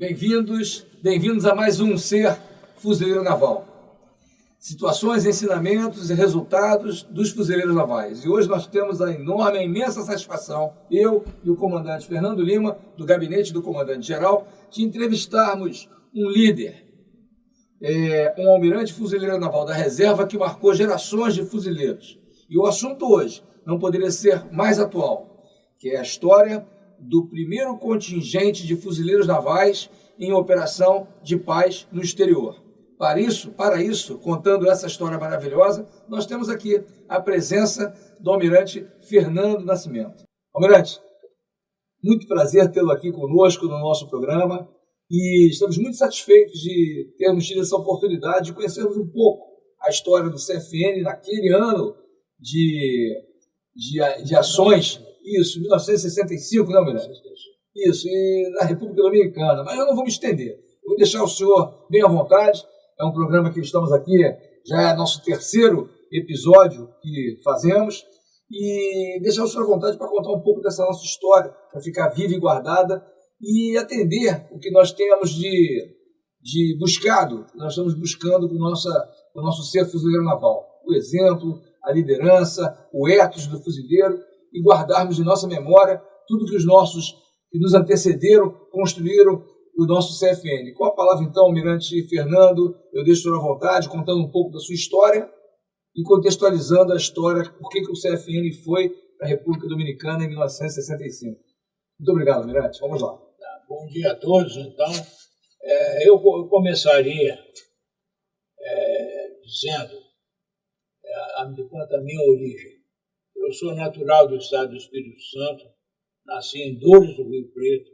Bem-vindos a mais um Ser Fuzileiro Naval. Situações, ensinamentos e resultados dos fuzileiros navais. E hoje nós temos a enorme, a imensa satisfação, eu e o comandante Fernando Lima, do gabinete do comandante-geral, de entrevistarmos um líder, um almirante fuzileiro naval da reserva que marcou gerações de fuzileiros. E o assunto hoje não poderia ser mais atual, que é a história do primeiro contingente de fuzileiros navais em operação de paz no exterior. Para isso, contando essa história maravilhosa, nós temos aqui a presença do almirante Fernando Nascimento. Almirante, muito prazer tê-lo aqui conosco no nosso programa e estamos muito satisfeitos de termos tido essa oportunidade de conhecermos um pouco a história do CFN naquele ano de ações. Isso, 1965, não, almirante? Isso, e na República Dominicana. Mas eu não vou me estender. Eu vou deixar o senhor bem à vontade. É um programa que estamos aqui, já é nosso terceiro episódio que fazemos. E deixar o senhor à vontade para contar um pouco dessa nossa história, para ficar viva e guardada e atender o que nós temos de buscado. Nós estamos buscando com o nosso ser fuzileiro naval. O exemplo, a liderança, o ethos do fuzileiro, e guardarmos de nossa memória tudo que os nossos que nos antecederam construíram o nosso CFN. Com a palavra, então, almirante Fernando, eu deixo o senhor à vontade, contando um pouco da sua história e contextualizando a história, por que o CFN foi para a República Dominicana em 1965. Muito obrigado, almirante. Vamos lá. Bom dia a todos, então. Eu começaria dizendo, quanto à minha origem. Eu sou natural do estado do Espírito Santo, nasci em Dores do Rio Preto,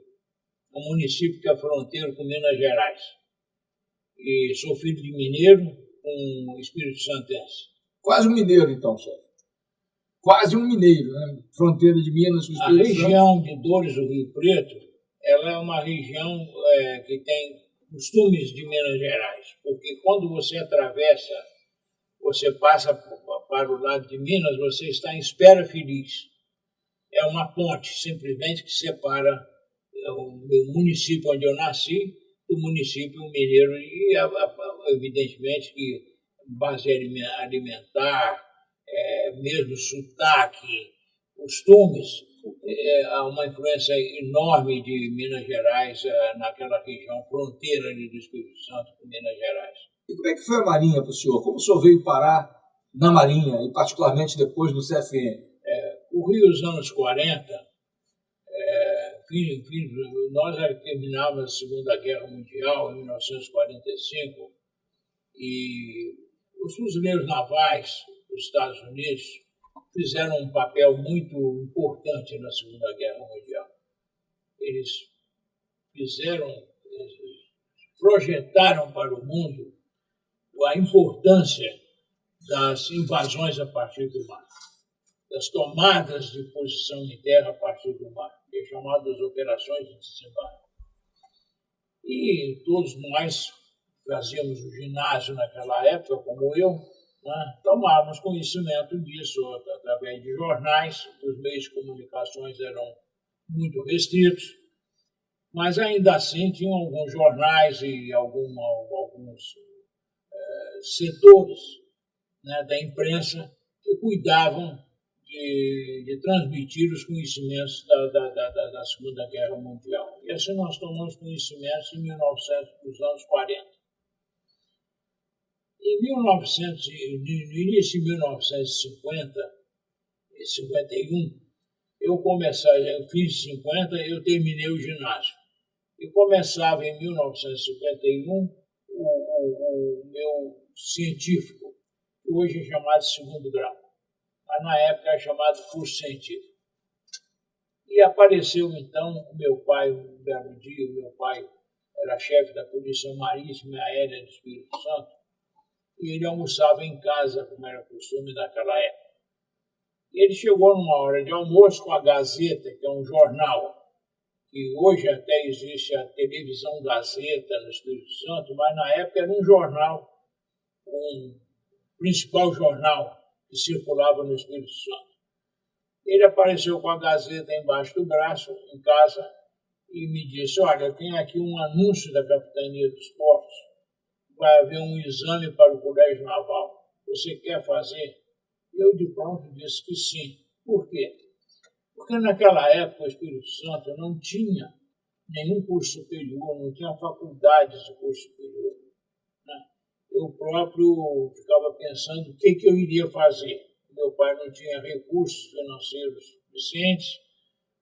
um município que é fronteiro com Minas Gerais. E sou filho de mineiro com Espírito Santense. Quase um mineiro, então, chefe. Quase um mineiro, né? Fronteira de Minas com o Espírito Santo. A região de Dores do Rio Preto, ela é uma região que tem costumes de Minas Gerais, porque quando você atravessa, você passa para o lado de Minas, você está em Espera Feliz. É uma ponte, simplesmente, que separa o meu município onde eu nasci do município mineiro. E, evidentemente, que base alimentar, mesmo sotaque, costumes, há uma influência enorme de Minas Gerais naquela região fronteira ali do Espírito Santo com Minas Gerais. E como é que foi a Marinha para o senhor? Como o senhor veio parar na Marinha, e particularmente depois do CFN? Corri os anos 40, nós terminávamos a Segunda Guerra Mundial, em 1945, e os fuzileiros navais dos Estados Unidos fizeram um papel muito importante na Segunda Guerra Mundial. Eles projetaram para o mundo a importância das invasões a partir do mar, das tomadas de posição em terra a partir do mar, que é chamadas operações de desembarque. E todos nós fazíamos o ginásio naquela época, como eu, né? Tomávamos conhecimento disso através de jornais. Os meios de comunicações eram muito restritos, mas ainda assim tinham alguns jornais e alguns setores, né, da imprensa que cuidavam de transmitir os conhecimentos da Segunda Guerra Mundial. E assim nós tomamos conhecimentos nos anos 40. No início de 1950, 51, eu fiz 50, eu terminei o ginásio. E começava em 1951 o meu científico, que hoje é chamado de segundo grau, mas na época era chamado curso científico. E apareceu então o meu pai, um belo dia. O meu pai era chefe da Polícia Marítima e Aérea do Espírito Santo, e ele almoçava em casa, como era costume naquela época. E ele chegou numa hora de almoço com a Gazeta, que é um jornal, que hoje até existe a televisão Gazeta no Espírito Santo, mas na época era um jornal, um principal jornal que circulava no Espírito Santo. Ele apareceu com a Gazeta embaixo do braço, em casa, e me disse, olha, tem aqui um anúncio da Capitania dos Portos, vai haver um exame para o Colégio Naval. Você quer fazer? Eu, de pronto, disse que sim. Por quê? Porque naquela época o Espírito Santo não tinha nenhum curso superior, não tinha faculdades de curso superior. Né? Eu próprio ficava pensando o que eu iria fazer. Meu pai não tinha recursos financeiros suficientes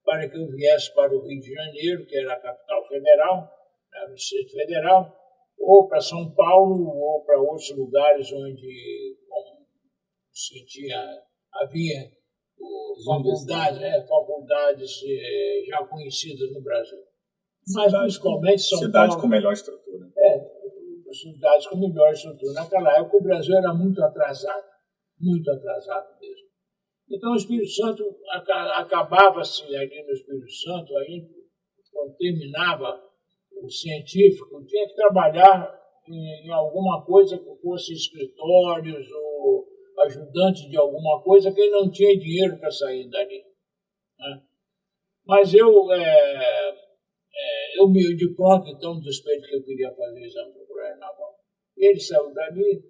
para que eu viesse para o Rio de Janeiro, que era a capital federal, né, o Distrito Federal, ou para São Paulo, ou para outros lugares onde havia faculdades já conhecidas no Brasil. Mas principalmente São Paulo. Cidades com melhor estrutura. Cidades com melhor estrutura. Naquela época o Brasil era muito atrasado mesmo. Então o Espírito Santo acabava-se ali no Espírito Santo, aí quando terminava o científico, tinha que trabalhar em alguma coisa que fosse escritórios ou ajudante de alguma coisa, que ele não tinha dinheiro para sair dali. Né? Mas de pronto, então, despeito que eu queria fazer o exame do Colégio Naval. Ele saiu dali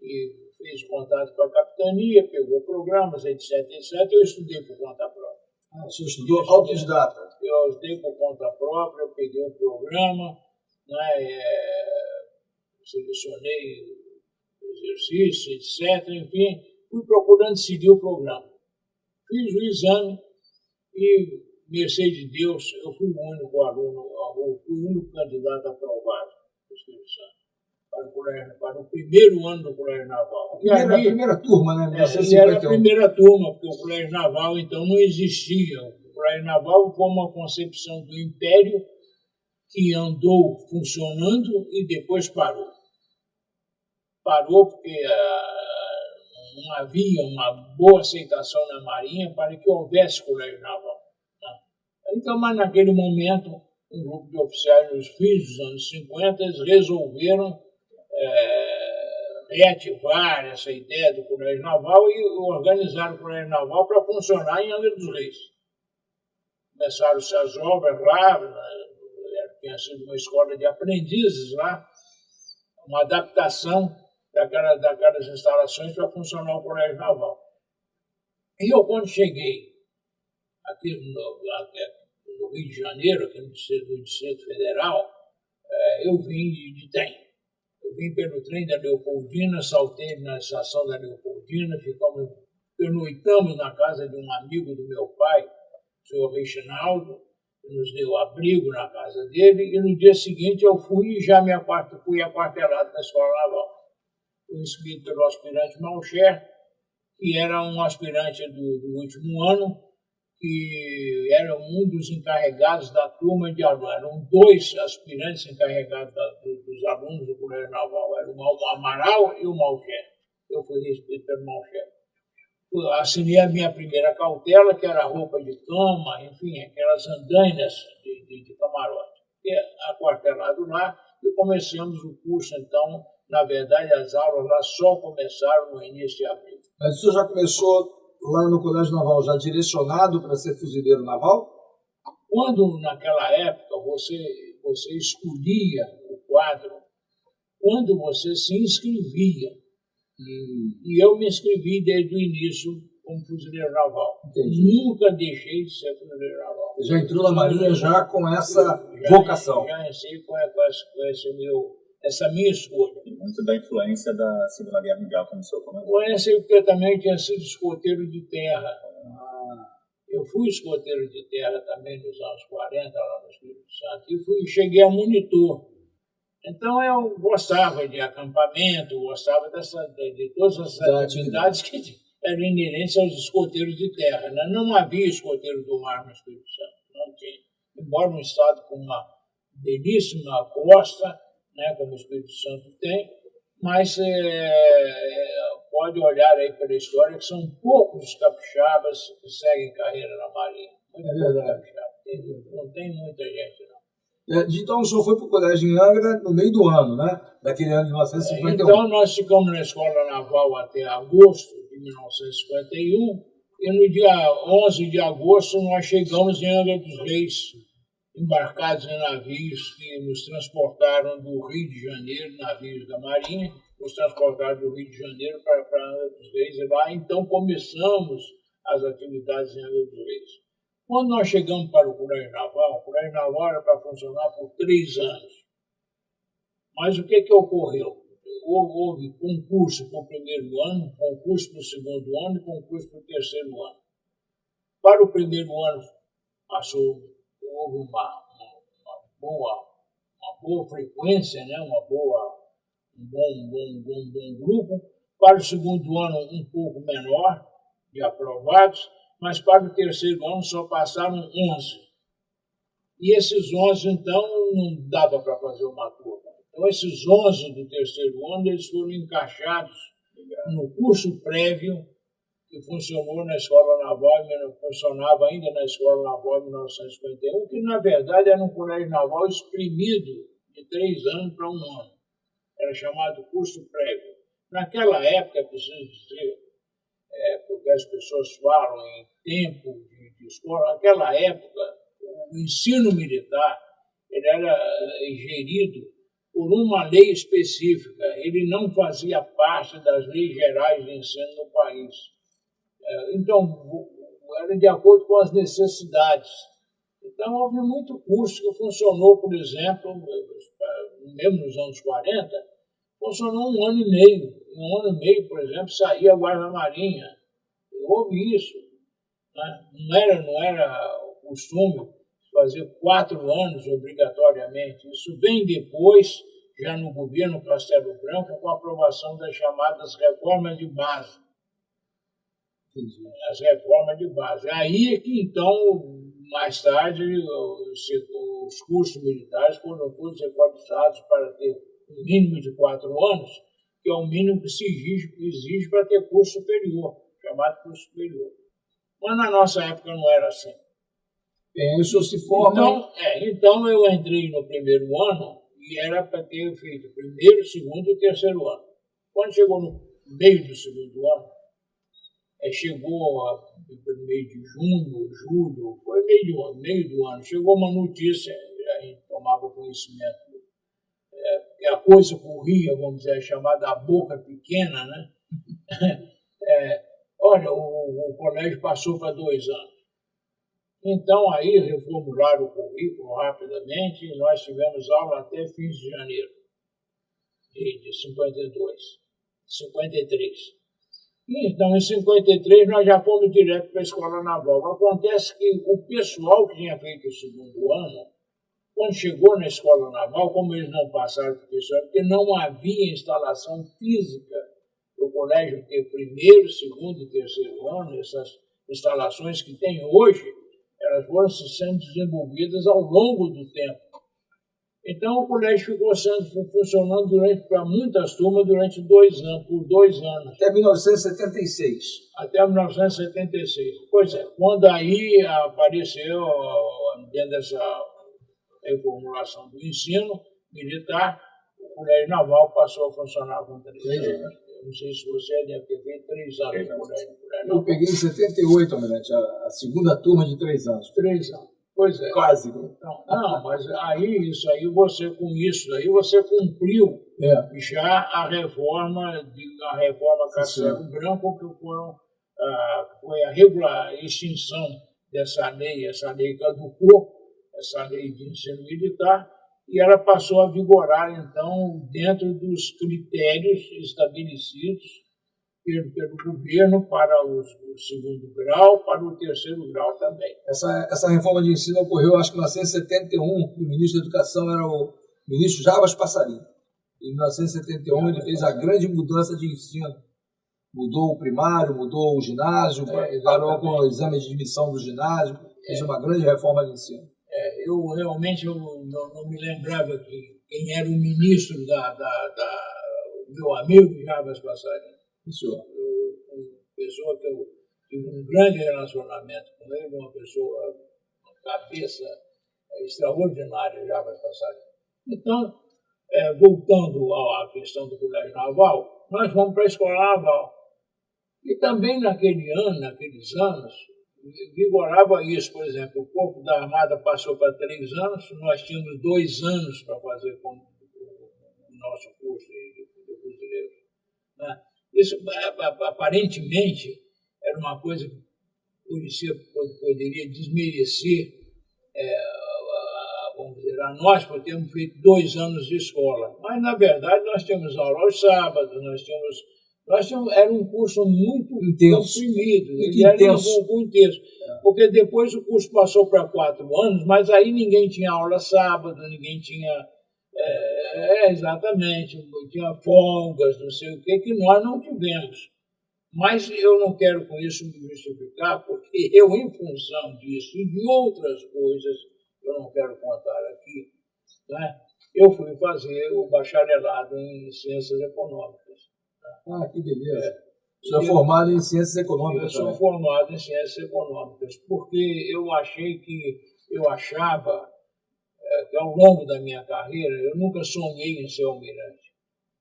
e fez contato com a capitania, pegou programas, etc, etc. Eu estudei por conta própria. Você estudou autodidata? Eu estudei por conta própria, eu peguei um programa, né, selecionei exercício, etc. Enfim, fui procurando seguir o programa. Fiz o exame e, mercê de Deus, eu fui o único aluno, fui o único candidato aprovado do Espírito Santo para o primeiro ano do Colégio Naval. A primeira turma, né? Era a primeira turma, porque o Colégio Naval, então, não existia. O Colégio Naval foi uma concepção do Império que andou funcionando e depois parou. Parou porque não havia uma boa aceitação na Marinha para que houvesse Colégio Naval. Né? Então, mas naquele momento, um grupo de oficiais nos fins dos anos 50, eles resolveram reativar essa ideia do Colégio Naval e organizaram o Colégio Naval para funcionar em Angra dos Reis. Começaram-se as obras lá, tinha sido uma escola de aprendizes lá, uma adaptação daquelas instalações para funcionar o Colégio Naval. E eu, quando cheguei aqui no Rio de Janeiro, aqui no Distrito Federal, eu vim de trem. Eu vim pelo trem da Leopoldina, saltei na estação da Leopoldina, pernoitamos na casa de um amigo do meu pai, o senhor Reginaldo, que nos deu abrigo na casa dele, e no dia seguinte eu fui aquartelado na Escola Naval. Fui inscrito pelo aspirante Malcher, que era um aspirante do último ano, que era um dos encarregados da turma de alunos. Eram dois aspirantes encarregados dos alunos do Colégio Naval. Era o Amaral e o Malcher. Eu fui inscrito pelo Malcher. Assinei a minha primeira cautela, que era roupa de cama, enfim, aquelas andainas de camarote. E aquartelado lá, e começamos o curso, então, na verdade, as aulas lá só começaram no início de abril. Mas o senhor já começou lá no Colégio Naval, já direcionado para ser fuzileiro naval? Quando, naquela época, você escolhia o quadro, quando você se inscrevia. E eu me inscrevi desde o início como fuzileiro naval. Entendi. Nunca deixei de ser fuzileiro naval. Você já entrou na Marinha já com essa vocação? Já entrei com essa minha escolha. E muito da influência da Segunda Guerra Mundial, como o senhor comentou. Conheci porque eu também tinha sido escoteiro de terra. Eu fui escoteiro de terra também nos anos 40, lá no Espírito Santo, e cheguei a monitor. Então eu gostava de acampamento, gostava de todas essas atividades que eram inerentes aos escoteiros de terra. Né? Não havia escoteiro do mar no Espírito Santo, não tinha. Embora um estado com uma belíssima costa, né, como o Espírito Santo tem, mas pode olhar aí pela história que são poucos os capixabas que seguem carreira na Marinha. Não tem muita gente, não. Então o senhor foi para o colégio em Angra no meio do ano, né? Daquele ano de 1951. Então nós ficamos na Escola Naval até agosto de 1951 e no dia 11 de agosto nós chegamos em Angra dos Reis. embarcados em navios que nos transportaram do Rio de Janeiro, navios da Marinha, nos transportaram do Rio de Janeiro para Angra dos Reis, e lá então começamos as atividades em Angra dos Reis. Quando nós chegamos para o Colégio Naval era para funcionar por 3 anos. Mas o que ocorreu? Houve concurso para o primeiro ano, concurso para o segundo ano e concurso para o terceiro ano. Para o primeiro ano, houve uma boa frequência, né? Um bom grupo. Para o segundo ano, um pouco menor de aprovados, mas para o terceiro ano só passaram 11. E esses 11, então, não dava para fazer uma turma. Então, esses 11 do terceiro ano, eles foram encaixados no curso prévio que funcionou na Escola Naval, funcionava ainda na Escola Naval em 1951, que, na verdade, era um colégio naval exprimido de 3 anos para 1 ano. Era chamado curso prévio. Naquela época, preciso dizer, porque as pessoas falam em tempo de escola, naquela época, o ensino militar ele era gerido por uma lei específica. Ele não fazia parte das leis gerais de ensino no país. Então, era de acordo com as necessidades. Então, houve muito curso que funcionou, por exemplo, mesmo nos anos 40, funcionou 1 ano e meio. Em 1 ano e meio, por exemplo, saía a Guarda-Marinha. Houve isso. Né? Não era o costume fazer 4 anos obrigatoriamente. Isso vem depois, já no governo Castelo Branco, com a aprovação das chamadas reformas de base. As reformas de base. Aí é que, então, mais tarde, os cursos militares foram todos reforçados para ter um mínimo de 4 anos, que é o mínimo que se exige para ter curso superior, chamado curso superior. Mas na nossa época não era assim. Isso se forma... Então eu entrei no primeiro ano e era para ter feito o primeiro, segundo e terceiro ano. Quando chegou no meio do segundo ano, chegou no meio de junho, julho, foi meio do ano, chegou uma notícia, a gente tomava conhecimento, que a coisa corria, vamos dizer, chamada a boca pequena, né? Olha, o colégio passou para 2 anos. Então, aí reformularam o currículo rapidamente e nós tivemos aula até fins de janeiro de 53. Então, em 53, nós já fomos direto para a Escola Naval. Acontece que o pessoal que tinha feito o segundo ano, quando chegou na Escola Naval, como eles não passaram para o pessoal, porque não havia instalação física do colégio ter primeiro, segundo e terceiro ano, essas instalações que tem hoje, elas foram sendo desenvolvidas ao longo do tempo. Então, o colégio ficou funcionando para muitas turmas durante 2 anos, por 2 anos. Até 1976. Até 1976. Pois é, quando aí apareceu, dentro dessa reformulação do ensino militar, o colégio naval passou a funcionar com 3 anos. Eu não sei se você deve ter feito 3 anos no colégio. Eu peguei em 78, Almirante, a segunda turma de 3 anos. 3 anos. Pois é. Quase. Não, mas aí, você cumpriu já a reforma Castelo Branco, que foi a extinção dessa lei, essa lei caducou, essa lei de ensino militar, e ela passou a vigorar, então, dentro dos critérios estabelecidos pelo governo para o segundo grau, para o terceiro grau também. Essa reforma de ensino ocorreu, acho que em 1971, o ministro da Educação era o ministro Jarbas Passarinho. Em 1971 ele fez a grande mudança de ensino. Mudou o primário, mudou o ginásio, parou com o exame de admissão do ginásio, fez uma grande reforma de ensino. Eu realmente não me lembrava quem era o ministro o meu amigo Jarbas Passarinho. Senhor. Uma pessoa que eu tive um grande relacionamento com ele, uma cabeça extraordinária, Jarbas Passarinho. Então, voltando à questão do colégio naval, nós fomos para a Escola Naval. E também naqueles anos, vigorava isso, por exemplo, o Corpo da Armada passou para 3 anos, nós tínhamos 2 anos para fazer o nosso curso de fuzileiros. Né? Isso, aparentemente, era uma coisa que poderia desmerecer, vamos dizer, a nós, por termos feito 2 anos de escola. Mas, na verdade, nós tínhamos aula aos sábados, era um curso muito comprimido, ele era muito intenso. Porque depois o curso passou para 4 anos, mas aí ninguém tinha aula sábado, ninguém tinha... exatamente, tinha folgas, não sei o que nós não tivemos. Mas eu não quero com isso me justificar, porque eu, em função disso e de outras coisas, eu não quero contar aqui, né? Eu fui fazer o bacharelado em Ciências Econômicas. Ah, que beleza. O senhor é formado em Ciências Econômicas também? Eu sou formado em Ciências Econômicas, porque eu achava que ao longo da minha carreira, eu nunca sonhei em ser almirante.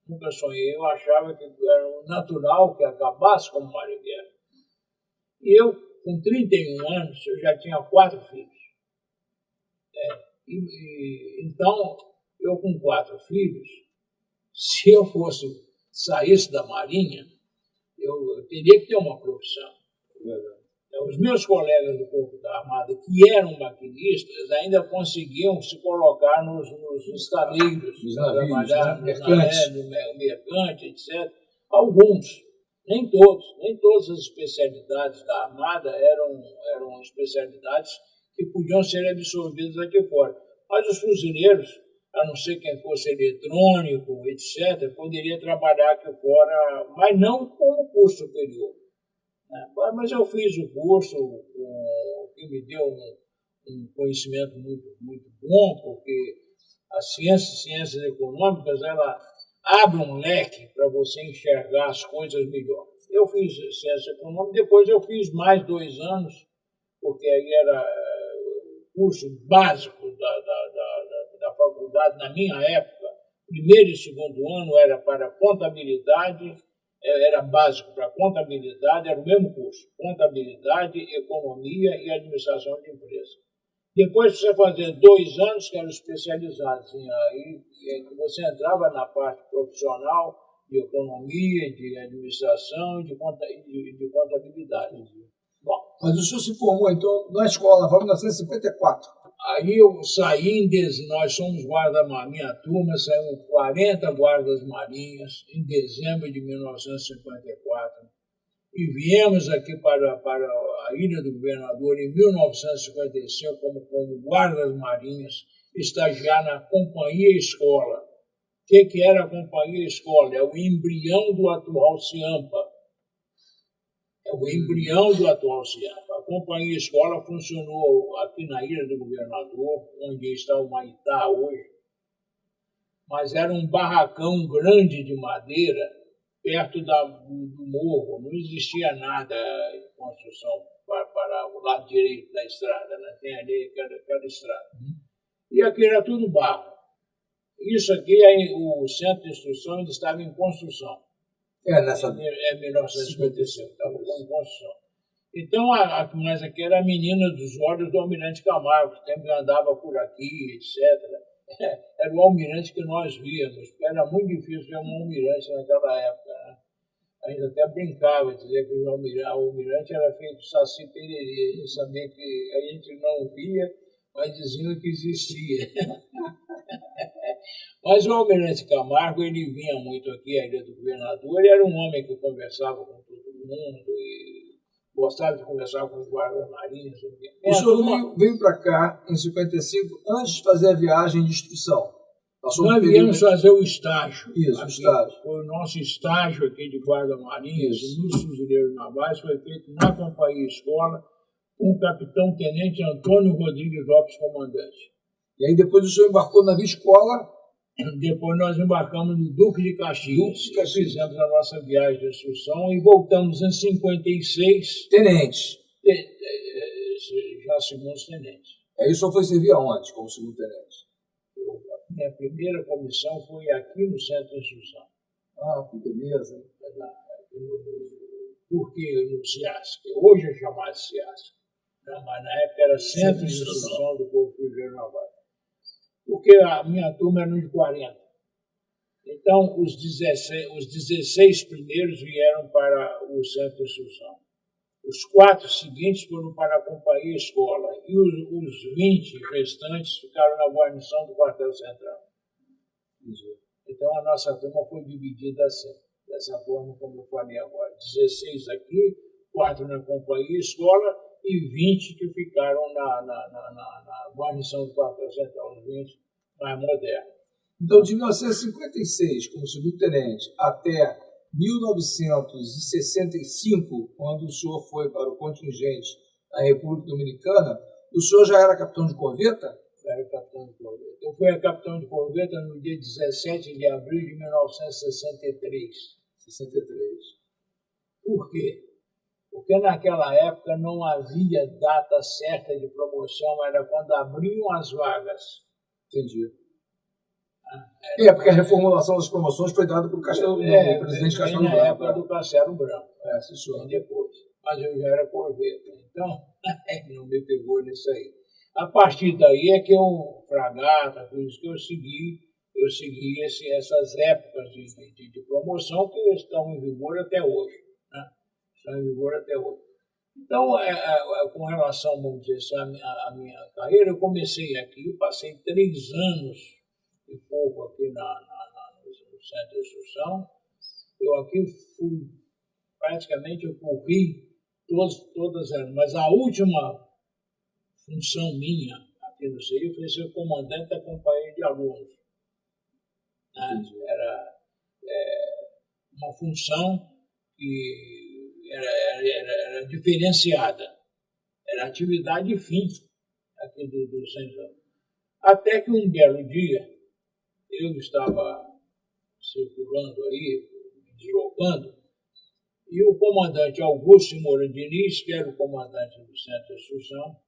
Nunca sonhei. Eu achava que era natural que acabasse como marinheiro. E eu, com 31 anos, eu já tinha 4 filhos. Então, eu com 4 filhos, se eu saísse da Marinha, eu teria que ter uma profissão. Os meus colegas do Corpo da Armada, que eram maquinistas, ainda conseguiam se colocar nos estaleiros, trabalhar no mercante, etc. Alguns, nem todas as especialidades da Armada eram especialidades que podiam ser absorvidas aqui fora. Mas os fuzileiros, a não ser quem fosse eletrônico, etc., poderia trabalhar aqui fora, mas não como curso superior. Mas eu fiz o curso, que me deu um conhecimento muito, muito bom, porque a ciências econômicas, ela abre um leque para você enxergar as coisas melhor. Eu fiz ciência econômica, depois eu fiz mais 2 anos, porque aí era o curso básico da faculdade, na minha época, 1º e 2º ano era para contabilidade, era básico para contabilidade, era o mesmo curso, contabilidade, economia e administração de empresa. Depois você fazia 2 anos que eram especializados, aí você entrava na parte profissional de economia, de administração e de contabilidade. Bom, mas o senhor se formou, então, na escola, em 1954. Aí eu saí, nós somos guarda-marinha, minha turma saiu 40 guardas marinhas em dezembro de 1954 e viemos aqui para a Ilha do Governador em 1955 como guardas marinhas, estagiar na Companhia Escola. O que era a Companhia Escola? É o embrião do atual CIAMPA. A Companhia Escola funcionou aqui na Ilha do Governador, onde está o Maitá hoje, mas era um barracão grande de madeira perto do morro. Não existia nada em construção para o lado direito da estrada, né? Tem ali aquela estrada. E aqui era tudo barro. Isso aqui, o centro de instrução ainda estava em construção. Nessa... 1955, estava em construção. Então, mas aqui era a menina dos olhos do Almirante Camargo, que sempre andava por aqui, etc. Era o almirante que nós víamos, porque era muito difícil ver um almirante naquela época. Né? A gente até brincava, dizia que o almirante era feito saci pererê, a gente sabia que a gente não via, mas diziam que existia. Mas o Almirante Camargo, ele vinha muito aqui, à Ilha do Governador, ele era um homem que conversava com todo mundo e gostava de conversar com os guardas marinhos. O senhor veio para cá em 55 antes de fazer a viagem de instrução? Nós viemos fazer o estágio. Isso, o estágio. Foi o nosso estágio aqui de guarda-marinhas, nos fuzileiros navais, foi feito na Companhia Escola, com o capitão-tenente Antônio Rodrigues Lopes, comandante. E aí depois o senhor embarcou na Escola? Depois nós embarcamos no Duque de Caxias. Fizemos a nossa viagem de instrução e voltamos em 56. Tenente. Já segundo-tenente. Aí o senhor foi servir aonde como segundo-tenente? Minha primeira comissão foi aqui no Centro de Instrução. Ah, que beleza. Porque no CIASC, hoje é chamado CIASC. Não, mas na época era Centro de Instrução do Corpo Fuzileiro Naval. Porque a minha turma era de 40. Então, os 16 primeiros vieram para o Centro de Instrução. Os 4 seguintes foram para a Companhia Escola. E os 20 restantes ficaram na guarnição do Quartel Central. Então, a nossa turma foi dividida assim, dessa forma como eu falei agora. 16 aqui, 4 na Companhia Escola e 20 que ficaram na guarnição do Quartel Central, os 20 mais modernos. Então, de 1956, como subtenente, até 1965, quando o senhor foi para o contingente da República Dominicana, o senhor já era capitão de corveta? Era capitão de corveta. Eu fui capitão de corveta no dia 17 de abril de 1963. 63. Por quê? Porque naquela época não havia data certa de promoção, era quando abriam as vagas. Entendi. Porque a reformulação das promoções foi dada pelo presidente Castelo Branco. Na época do Castelo Branco. Sim, senhor. Depois. Mas eu já era corveta. Então, não me pegou nisso aí. A partir daí é que eu, fragata, tudo isso que eu segui essas épocas de promoção que estão em vigor até hoje. Né? Estão em vigor até hoje. Então, com relação, vamos dizer assim, à minha carreira, eu comecei aqui, passei 3 anos e pouco aqui no Centro de Instrução. Eu aqui praticamente eu corri todas elas, mas a última função minha aqui no CI foi ser comandante da companhia de alunos. Né? Era uma função que era diferenciada, era atividade fim aqui do centro. Até que um belo dia, eu estava circulando aí, me deslocando, e o comandante Augusto Moura Diniz, que era o comandante do Centro de Instrução,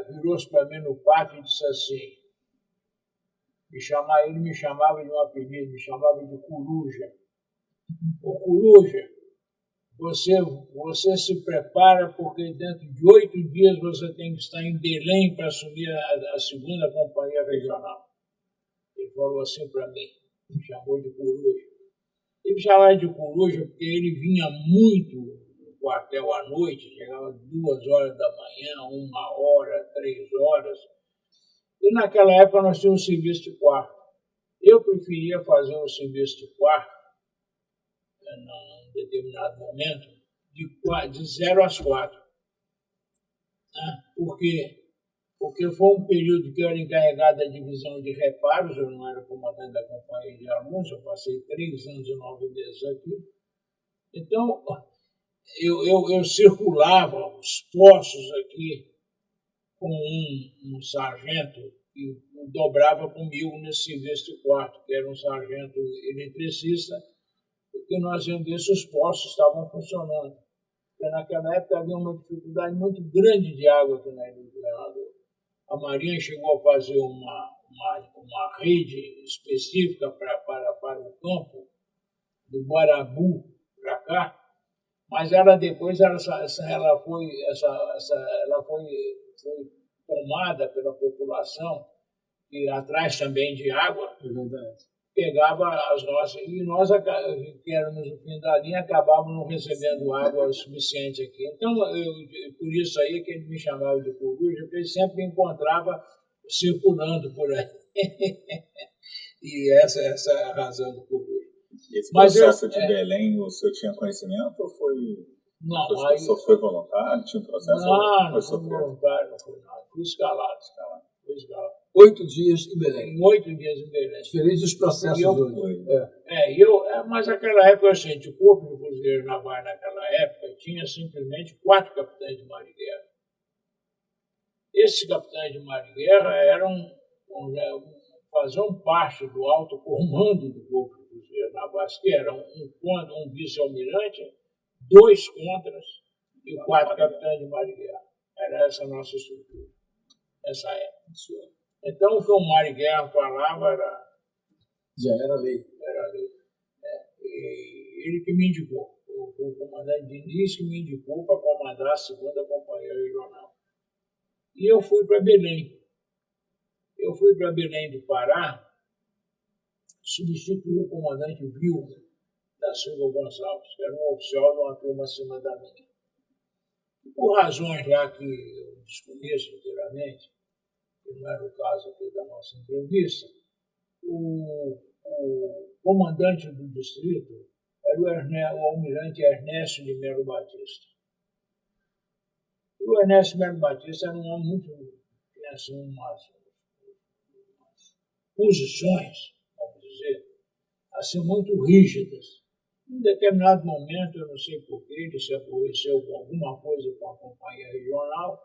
virou-se para mim no pátio e disse assim, ele me chamava de um apelido, me chamava de Coruja. Ô Coruja, você se prepara porque dentro de 8 dias você tem que estar em Belém para assumir a 2ª Companhia Regional. Ele falou assim para mim, me chamou de Coruja. Ele me chamava de Coruja porque ele vinha muito no quartel à noite, chegava 2 horas da manhã, 1 hora, 3 horas. E naquela época nós tínhamos um serviço de quarto. Eu preferia fazer um serviço de quarto, num determinado momento, de 0 às 4. Né? Por quê? Porque foi um período que eu era encarregado da divisão de reparos, eu não era comandante da companhia de alunos, eu passei 3 anos e 9 meses aqui. Então, eu circulava os postos aqui com um sargento que dobrava comigo nesse serviço de quarto, que era um sargento eletricista, porque nós íamos ver se os postos estavam funcionando. Porque naquela época havia uma dificuldade muito grande de água aqui na Ilha do Governador. A Marinha chegou a fazer uma rede específica para o campo, do Guarabu para cá, mas ela foi tomada pela população, e atrás também de água, pegava as nossas, e nós, que éramos no fim da linha, acabávamos não recebendo água suficiente aqui. Então, por isso aí que ele me chamava de Coruja, porque ele sempre me encontrava circulando por aí. E essa é a razão do Coruja. Esse processo de Belém, o senhor tinha conhecimento ou foi... Não, o senhor foi voluntário? Tinha um processo? Não fui voluntário, não fui nada. Fui escalado. 8 dias em Belém. 8 dias em Belém. Diferente dos processos hoje. Mas naquela época, gente, o Corpo de Fuzileiro Naval naquela época tinha simplesmente 4 capitães de mar de guerra. Esses capitães de mar de guerra faziam parte do alto comando do Corpo de Fuzileiro Naval, que eram um vice-almirante, 2 contras e 4 capitães de mar de guerra. Era essa a nossa estrutura, essa época. Então, o que o mar de guerra falava já era lei. Era lei. E ele que me indicou, o comandante Diniz que me indicou para comandar a 2ª Companhia Companhia Regional. E eu fui para Belém. Eu fui para Belém do Pará, substituí o comandante Vilma da Silva Gonçalves, que era um oficial de uma turma acima da minha. E por razões lá que eu desconheço inteiramente, que não era o caso aqui da nossa entrevista, o comandante do distrito era o almirante Ernesto de Melo Batista. E o Ernesto de Melo Batista era um homem muito, tinha assim, umas posições, vamos dizer, assim, muito rígidas. Em determinado momento, eu não sei porquê, ele se aborreceu com alguma coisa com a companhia regional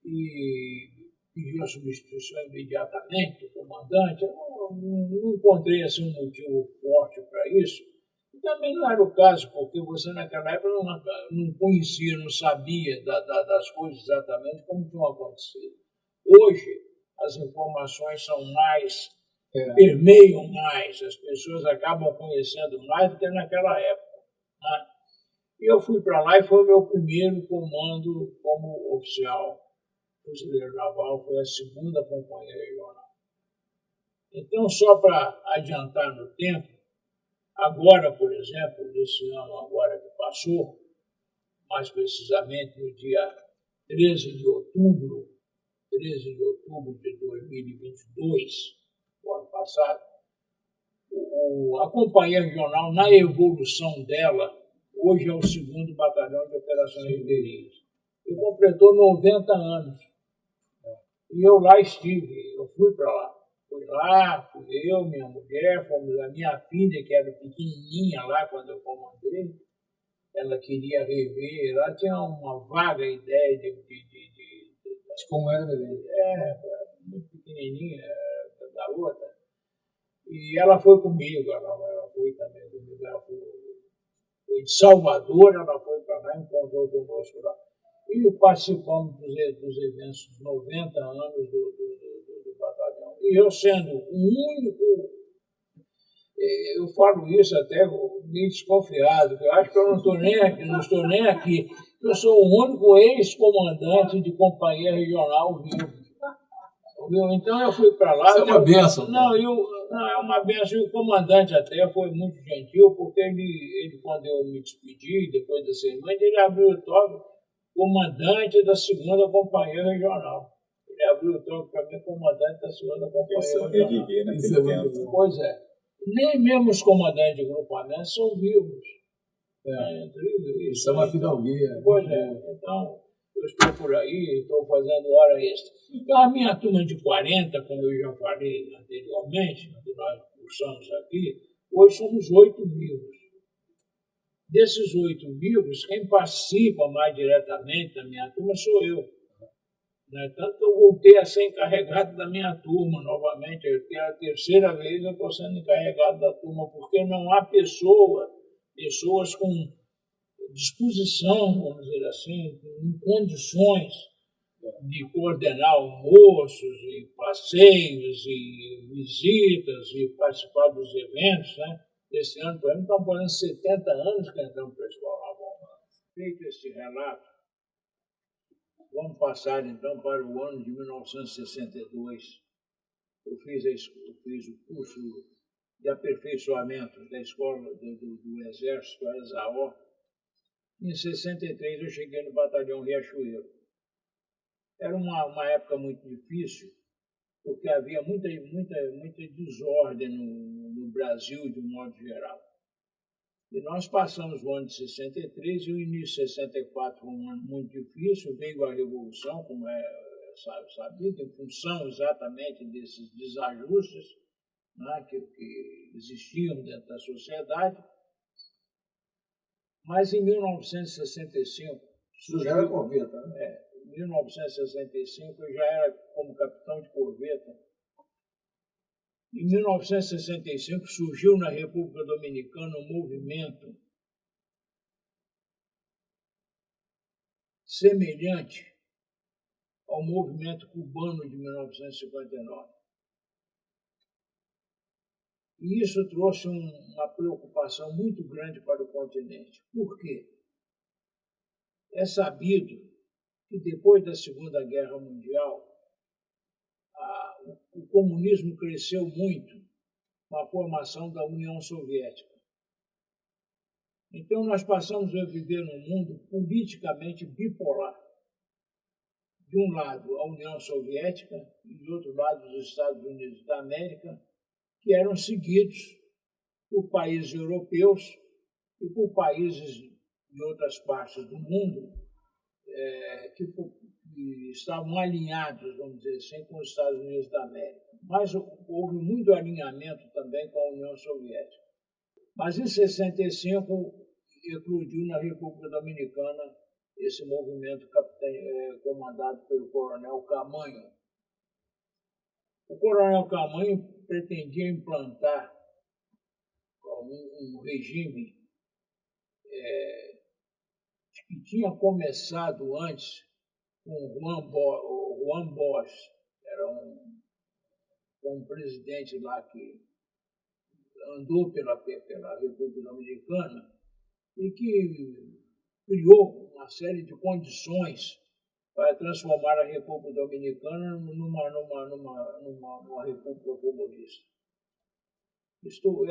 e pediu a substituição imediatamente do comandante. Eu não encontrei assim, um motivo forte para isso. E também não era o caso, porque você naquela época não conhecia, não sabia das coisas exatamente como tinham acontecido. Hoje, as informações são mais, permeiam mais, as pessoas acabam conhecendo mais do que naquela época. Né? E eu fui para lá e foi o meu primeiro comando como oficial fuzileiro naval, foi a 2ª Companhia Regional. Então, só para adiantar no tempo, agora, por exemplo, nesse ano agora que passou, mais precisamente no dia 13 de outubro de 2022, do ano passado, a Companhia Regional, na evolução dela, hoje é o 2º Batalhão de Operações Ribeirinhas. E completou 90 anos. E eu lá estive, eu fui para lá. Fui lá, fui eu, minha mulher, fomos a minha filha, que era pequenininha lá quando eu comandei. Ela queria rever, ela tinha uma vaga ideia de como era Belém. Muito pequenininha, garota. E ela foi comigo, ela foi também comigo. Ela foi de Salvador, ela foi para lá, encontrou conosco lá. E participamos dos eventos dos 90 anos do batalhão. E eu sendo o único, eu falo isso até meio desconfiado, porque eu acho que eu não estou nem aqui, eu sou o único ex-comandante de companhia regional vivo. Então eu fui para lá. Isso é uma bênção. Não, é uma bênção. E o comandante até foi muito gentil, porque ele quando eu me despedi, depois da cerimônia, ele abriu o toque, comandante da 2ª Companhia Regional. Ele abriu o toque para mim, comandante da 2ª Companhia Regional. Naquele tempo. Pois é. Nem mesmo os comandantes de grupamento são vivos. É incrível isso. Isso é uma fidalguia. Pois é. Então, eu estou por aí, estou fazendo hora extra. Então, a minha turma de 40, como eu já falei anteriormente, que nós cursamos aqui, hoje somos 8 vivos. Desses 8 vivos, quem participa mais diretamente da minha turma sou eu. Né? Tanto que eu voltei a ser encarregado da minha turma novamente, é a 3ª vez eu estou sendo encarregado da turma, porque não há pessoas com disposição, vamos dizer assim, em condições de coordenar almoços e passeios e visitas e participar dos eventos, né? Esse ano, por exemplo, estamos fazendo 70 anos que entramos para a Escola Naval. Feito esse relato, vamos passar então para o ano de 1962. Eu fiz o curso de aperfeiçoamento da Escola do Exército, a ESAO. Em 63 eu cheguei no Batalhão Riachuelo. Era uma época muito difícil, porque havia muita desordem no Brasil, de um modo geral. E nós passamos o ano de 63 e o início de 64 foi um ano muito difícil, veio a Revolução, como sabido, em função exatamente desses desajustes, né, que existiam dentro da sociedade. Mas em 1965... Isso já era corveta, né? Em 1965 eu já era como capitão de corveta. Em 1965 surgiu na República Dominicana um movimento semelhante ao movimento cubano de 1959. E isso trouxe uma preocupação muito grande para o continente. Por quê? É sabido que depois da Segunda Guerra Mundial, o comunismo cresceu muito com a formação da União Soviética. Então, nós passamos a viver num mundo politicamente bipolar. De um lado, a União Soviética, e do outro lado, os Estados Unidos da América, que eram seguidos por países europeus e por países de outras partes do mundo que estavam alinhados, vamos dizer assim, com os Estados Unidos da América. Mas houve muito alinhamento também com a União Soviética. Mas em 65 eclodiu na República Dominicana esse movimento comandado pelo Coronel Camanho. O Coronel Camanho pretendia implantar um regime que tinha começado antes com Juan Bosch, era um presidente lá que andou pela República Dominicana e que criou uma série de condições para transformar a República Dominicana numa república comunista.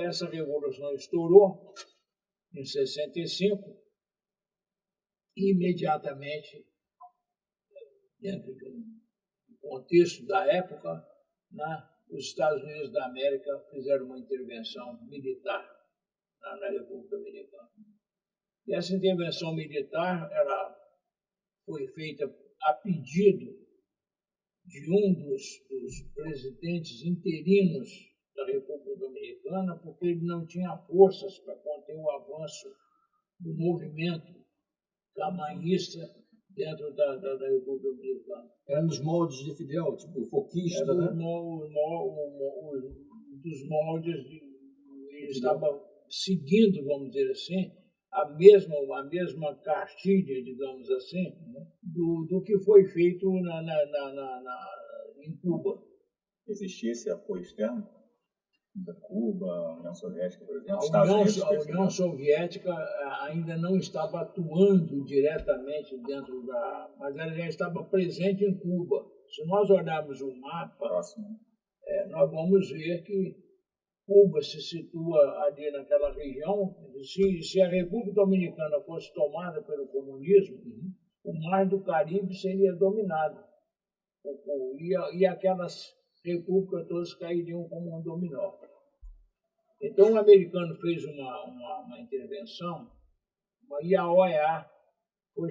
Essa revolução estourou em 65 e imediatamente, dentro de um contexto da época, os Estados Unidos da América fizeram uma intervenção militar na República Dominicana. E essa intervenção militar ela foi feita a pedido de um dos presidentes interinos da República Dominicana, porque ele não tinha forças para conter o avanço do movimento camanhista dentro da República Dominicana. Era nos moldes de Fidel, tipo foquista, era né? Dos moldes, ele estava seguindo, vamos dizer assim, a mesma cartilha, digamos assim, do que foi feito em Cuba. Existia esse apoio externo da Cuba, a União Soviética, por exemplo? A União Soviética ainda não estava atuando diretamente dentro mas ela já estava presente em Cuba. Se nós olharmos o mapa, próximo, nós vamos ver que Cuba se situa ali naquela região. Se a República Dominicana fosse tomada pelo comunismo, o Mar do Caribe seria dominado. E aquelas repúblicas todas cairiam como um dominó. Então o americano fez uma intervenção, e a OEA foi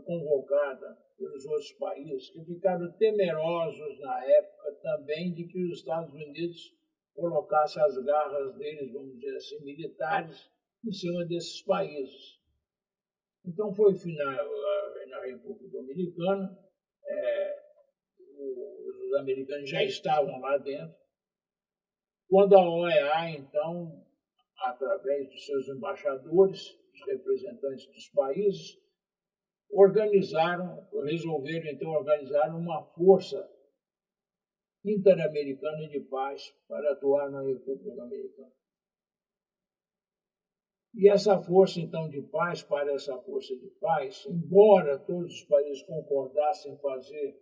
convocada pelos outros países, que ficaram temerosos na época também de que os Estados Unidos colocassem as garras deles, vamos dizer assim, militares, em cima desses países. Então foi na República Dominicana, os americanos já estavam lá dentro, quando a OEA, então, através dos seus embaixadores, os representantes dos países, resolveram então organizar uma força interamericana de paz para atuar na República Dominicana. E essa força então de paz, embora todos os países concordassem em fazer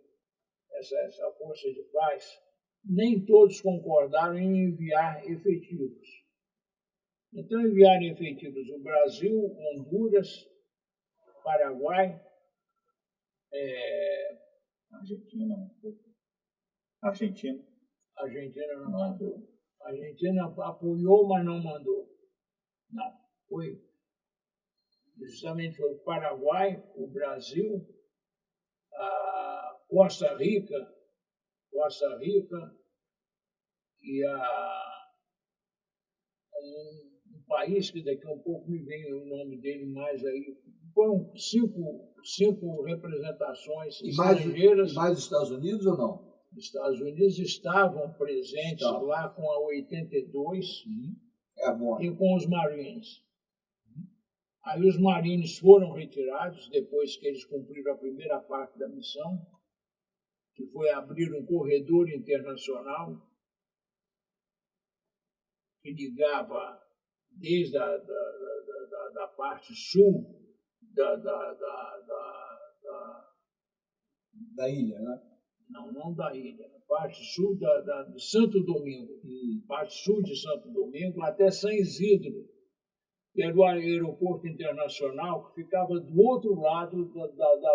essa força de paz, nem todos concordaram em enviar efetivos. Então enviaram efetivos o Brasil, Honduras, Paraguai, Argentina não mandou. A Argentina apoiou, mas não mandou. Não, justamente foi o Paraguai, o Brasil, a Costa Rica e um país que daqui a um pouco me vem o nome dele mais aí. Foram cinco representações estrangeiras. E mais os Estados Unidos ou não? Os Estados Unidos estavam presentes lá com a 82 e com os Marines. Aí os Marines foram retirados depois que eles cumpriram a primeira parte da missão, que foi abrir um corredor internacional que ligava desde a parte sul da da ilha, né? Não da ilha, parte sul de Santo Domingo, parte sul de Santo Domingo até São Isidro, que era o aeroporto internacional que ficava do outro lado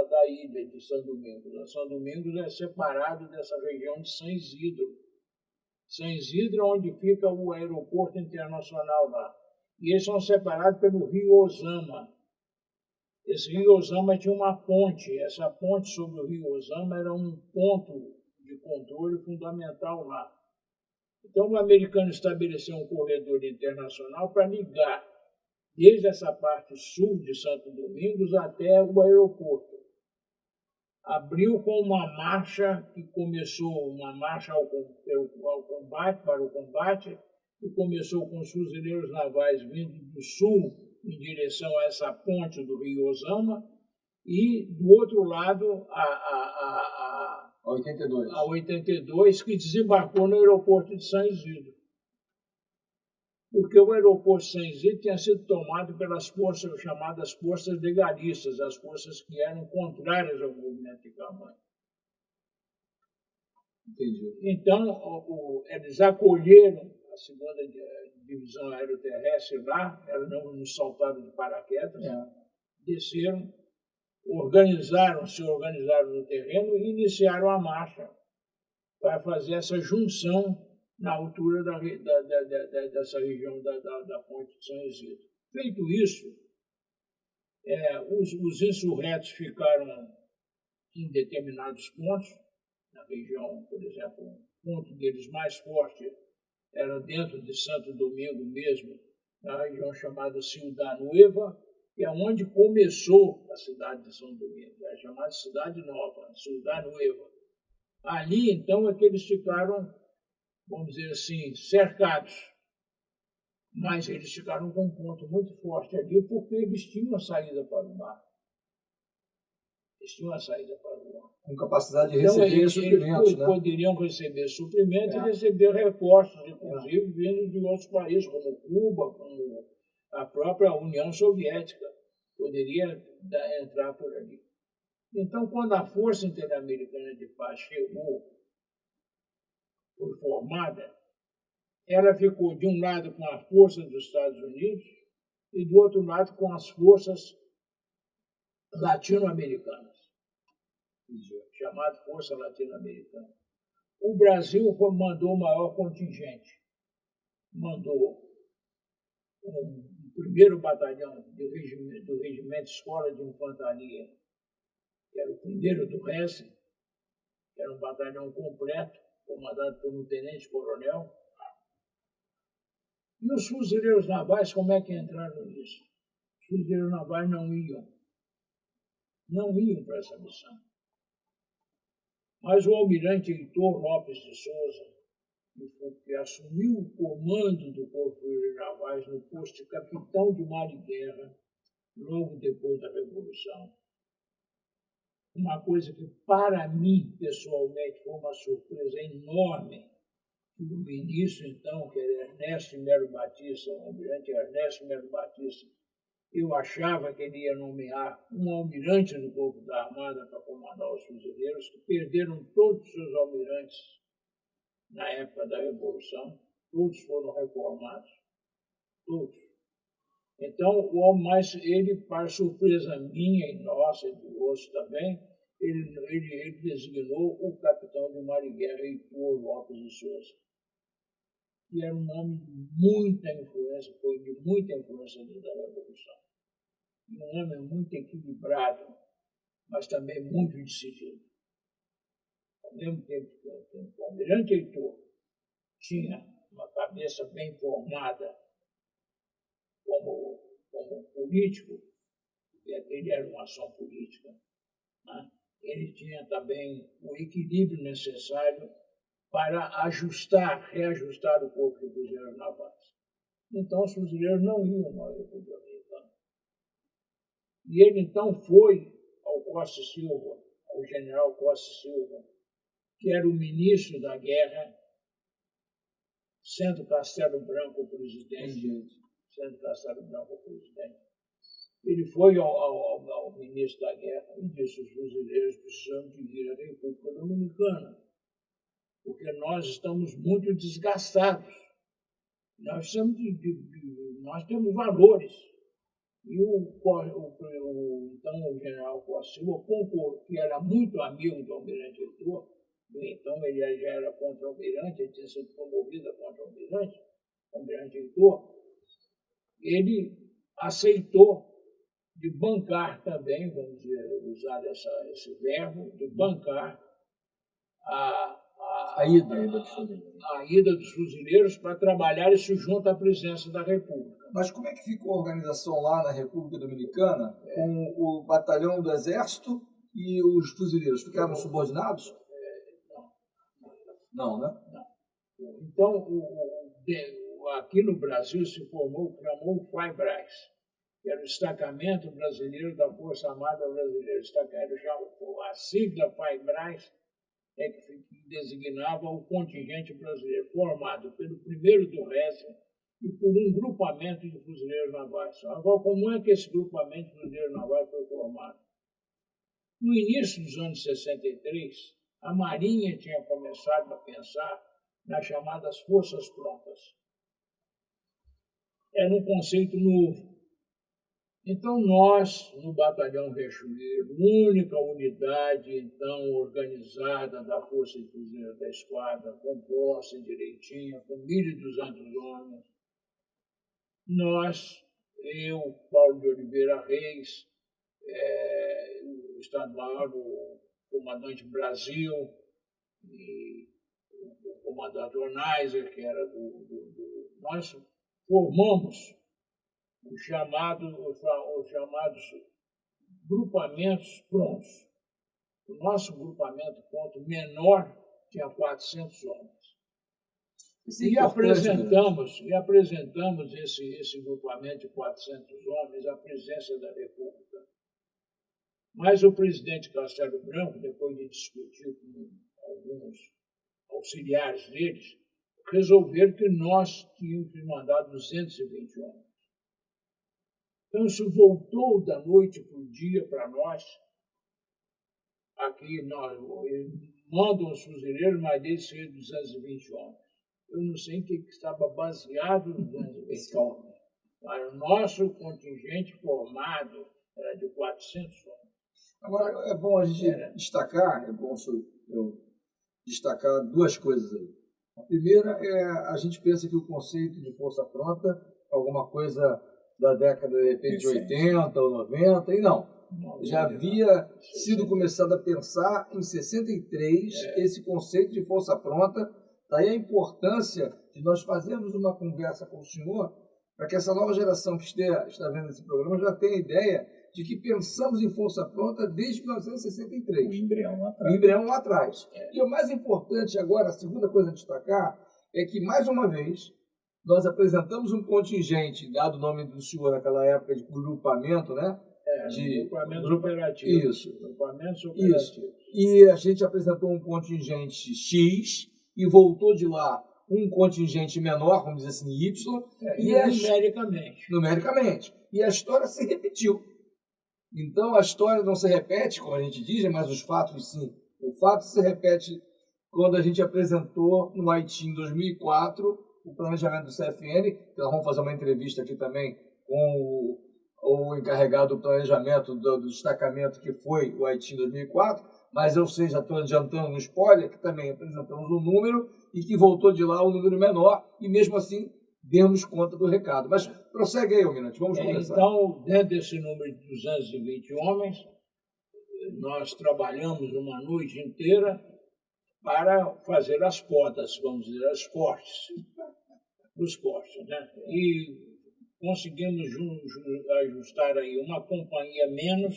da ilha de São Domingos. São Domingos é separado dessa região de São Isidro. São Isidro é onde fica o aeroporto internacional lá. E eles são separados pelo rio Ozama. Esse rio Ozama tinha uma ponte. Essa ponte sobre o rio Ozama era um ponto de controle fundamental lá. Então, o americano estabeleceu um corredor internacional para ligar desde essa parte sul de Santo Domingos até o aeroporto. Abriu com uma marcha que começou, uma marcha ao combate, para o combate, e começou com os fuzileiros navais vindo do sul em direção a essa ponte do rio Ozama, e do outro lado a 82, que desembarcou no aeroporto de São Isidro. Porque o aeroporto de São Isidro tinha sido tomado pelas forças chamadas forças legalistas, as forças que eram contrárias ao movimento de Camargo. Entendi. Então, eles acolheram a segunda divisão aeroterrestre lá, elas não saltaram de paraquedas, desceram, se organizaram no terreno e iniciaram a marcha para fazer essa junção na altura dessa região da ponte de São Isidro. Feito isso, os insurretos ficaram em determinados pontos, na região, por exemplo, o ponto deles mais forte era dentro de Santo Domingo mesmo, na região chamada Ciudad Nueva, que é onde começou a cidade de São Domingo, é chamada Cidade Nova, Ciudad Nueva. Ali, então, é que eles ficaram, vamos dizer assim, cercados. Mas eles ficaram com um ponto muito forte ali, porque eles tinham a saída para o mar. Com capacidade de receber suprimentos, né? Poderiam receber suprimentos e receber reforços, inclusive, vindo de outros países, como Cuba, como a própria União Soviética. Poderia entrar por ali. Então, quando a Força Interamericana de Paz foi formada, ela ficou de um lado com a força dos Estados Unidos e do outro lado com as forças latino-americanas, chamada Força Latino-Americana. O Brasil mandou o maior contingente, mandou o primeiro batalhão do Regimento Escola de Infantaria, que era o primeiro do RES, que era um batalhão completo, comandado por um tenente-coronel. E os fuzileiros navais, como é que entraram nisso? Os fuzileiros navais não iam para essa missão. Mas o almirante Heitor Lopes de Souza, que assumiu o comando do Corpo de Fuzileiros Navais no posto de capitão de mar e guerra, logo depois da Revolução, uma coisa que, para mim, pessoalmente, foi uma surpresa enorme, que o ministro, então, que era Ernesto Melo Batista, o almirante Ernesto Melo Batista, eu achava que ele ia nomear um almirante do Corpo da Armada para comandar os fuzileiros, que perderam todos os seus almirantes na época da Revolução, todos foram reformados, todos. Então, mas ele, para surpresa minha e nossa, e de outros também, ele designou o capitão de mar e guerra, Heitor Lopes de Souza, que era um homem de muita influência, foi de muita influência da Revolução. E um homem muito equilibrado, mas também muito decidido. Ao mesmo tempo que o almirante Heitor tinha uma cabeça bem formada como político, ele era uma ação política, né? Ele tinha também o equilíbrio necessário para reajustar o Corpo de Fuzileiros Navais. Então, os fuzileiros não iam ao República Americana. E ele, então, foi ao Costa Silva, ao general Costa Silva, que era o ministro da guerra, sendo Castelo Branco o presidente. Ele foi ao ministro da guerra e disse: os fuzileiros precisam de vir à República Dominicana, porque nós estamos muito desgastados. Nós temos valores. E então o general Costa Silva concordou, que era muito amigo do almirante Heitor, então ele já era contra-almirante, ele tinha sido promovido a contra-almirante, o almirante Heitor, ele aceitou de bancar também, vamos dizer, usar esse verbo, de bancar A ida. a ida dos fuzileiros para trabalhar isso junto à presidência da República. Mas como é que ficou a organização lá na República Dominicana com o batalhão do Exército e os fuzileiros? Ficaram subordinados? Não, né? Não. Então, aqui no Brasil se chamou o FAIBRAS, que era o Destacamento Brasileiro da Força Armada Brasileira. A sigla FAIBRAS é que designava o contingente brasileiro, formado pelo 1º do Régia e por um grupamento de fuzileiros navais. Agora, como é que esse grupamento de fuzileiros navais foi formado? No início dos anos 63, a Marinha tinha começado a pensar nas chamadas forças prontas. Era um conceito novo. Então, nós, no Batalhão Riachuelo, única unidade, então, organizada da Força de Fuzileiros da Esquadra, composta direitinho, com 1.200 homens, nós, eu, Paulo de Oliveira Reis, o Estado-Maior, o comandante Brasil, e o comandante Onaiser, que era nós formamos os chamados grupamentos prontos. O nosso grupamento pronto menor tinha 400 homens. E apresentamos esse grupamento de 400 homens à presidência da República. Mas o presidente Castelo Branco, depois de discutir com alguns auxiliares deles, resolveram que nós tínhamos que mandar 220 homens. Então, isso voltou da noite para o dia para nós. Aqui, eles mandam os fuzileiros, mas eles seriam 220 homens. Eu não sei em que estava baseado os 220 homens. Mas o nosso contingente formado era de 400 homens. Agora, é bom a gente destacar, eu destacar duas coisas aí. A primeira é, a gente pensa que o conceito de força pronta é alguma coisa da década, de repente, de 80 ou 90, e não. Já havia sido começado a pensar em 63 esse conceito de força pronta. Daí a importância de nós fazermos uma conversa com o senhor para que essa nova geração que está vendo esse programa já tenha ideia de que pensamos em força pronta desde 1963. O embrião lá atrás. E o mais importante agora, a segunda coisa a destacar, é que, mais uma vez, nós apresentamos um contingente, dado o nome do senhor naquela época de grupamento, né? Grupamentos operativos. Isso. Grupamentos operativos. Isso. E a gente apresentou um contingente X e voltou de lá um contingente menor, vamos dizer assim, Y. Numericamente. E a história se repetiu. Então, a história não se repete, como a gente diz, mas os fatos sim. O fato se repete quando a gente apresentou no Haiti, em 2004, o planejamento do CFN, que nós vamos fazer uma entrevista aqui também com o encarregado do planejamento do destacamento, que foi o Haiti em 2004, mas eu sei, já estou adiantando um spoiler, que também apresentamos um número e que voltou de lá um número menor, e mesmo assim demos conta do recado. Mas prossegue aí, Almirante, vamos começar. Então, dentro desse número de 220 homens, nós trabalhamos uma noite inteira para fazer as podas, vamos dizer, os cortes, né? E conseguimos ajustar aí uma companhia menos,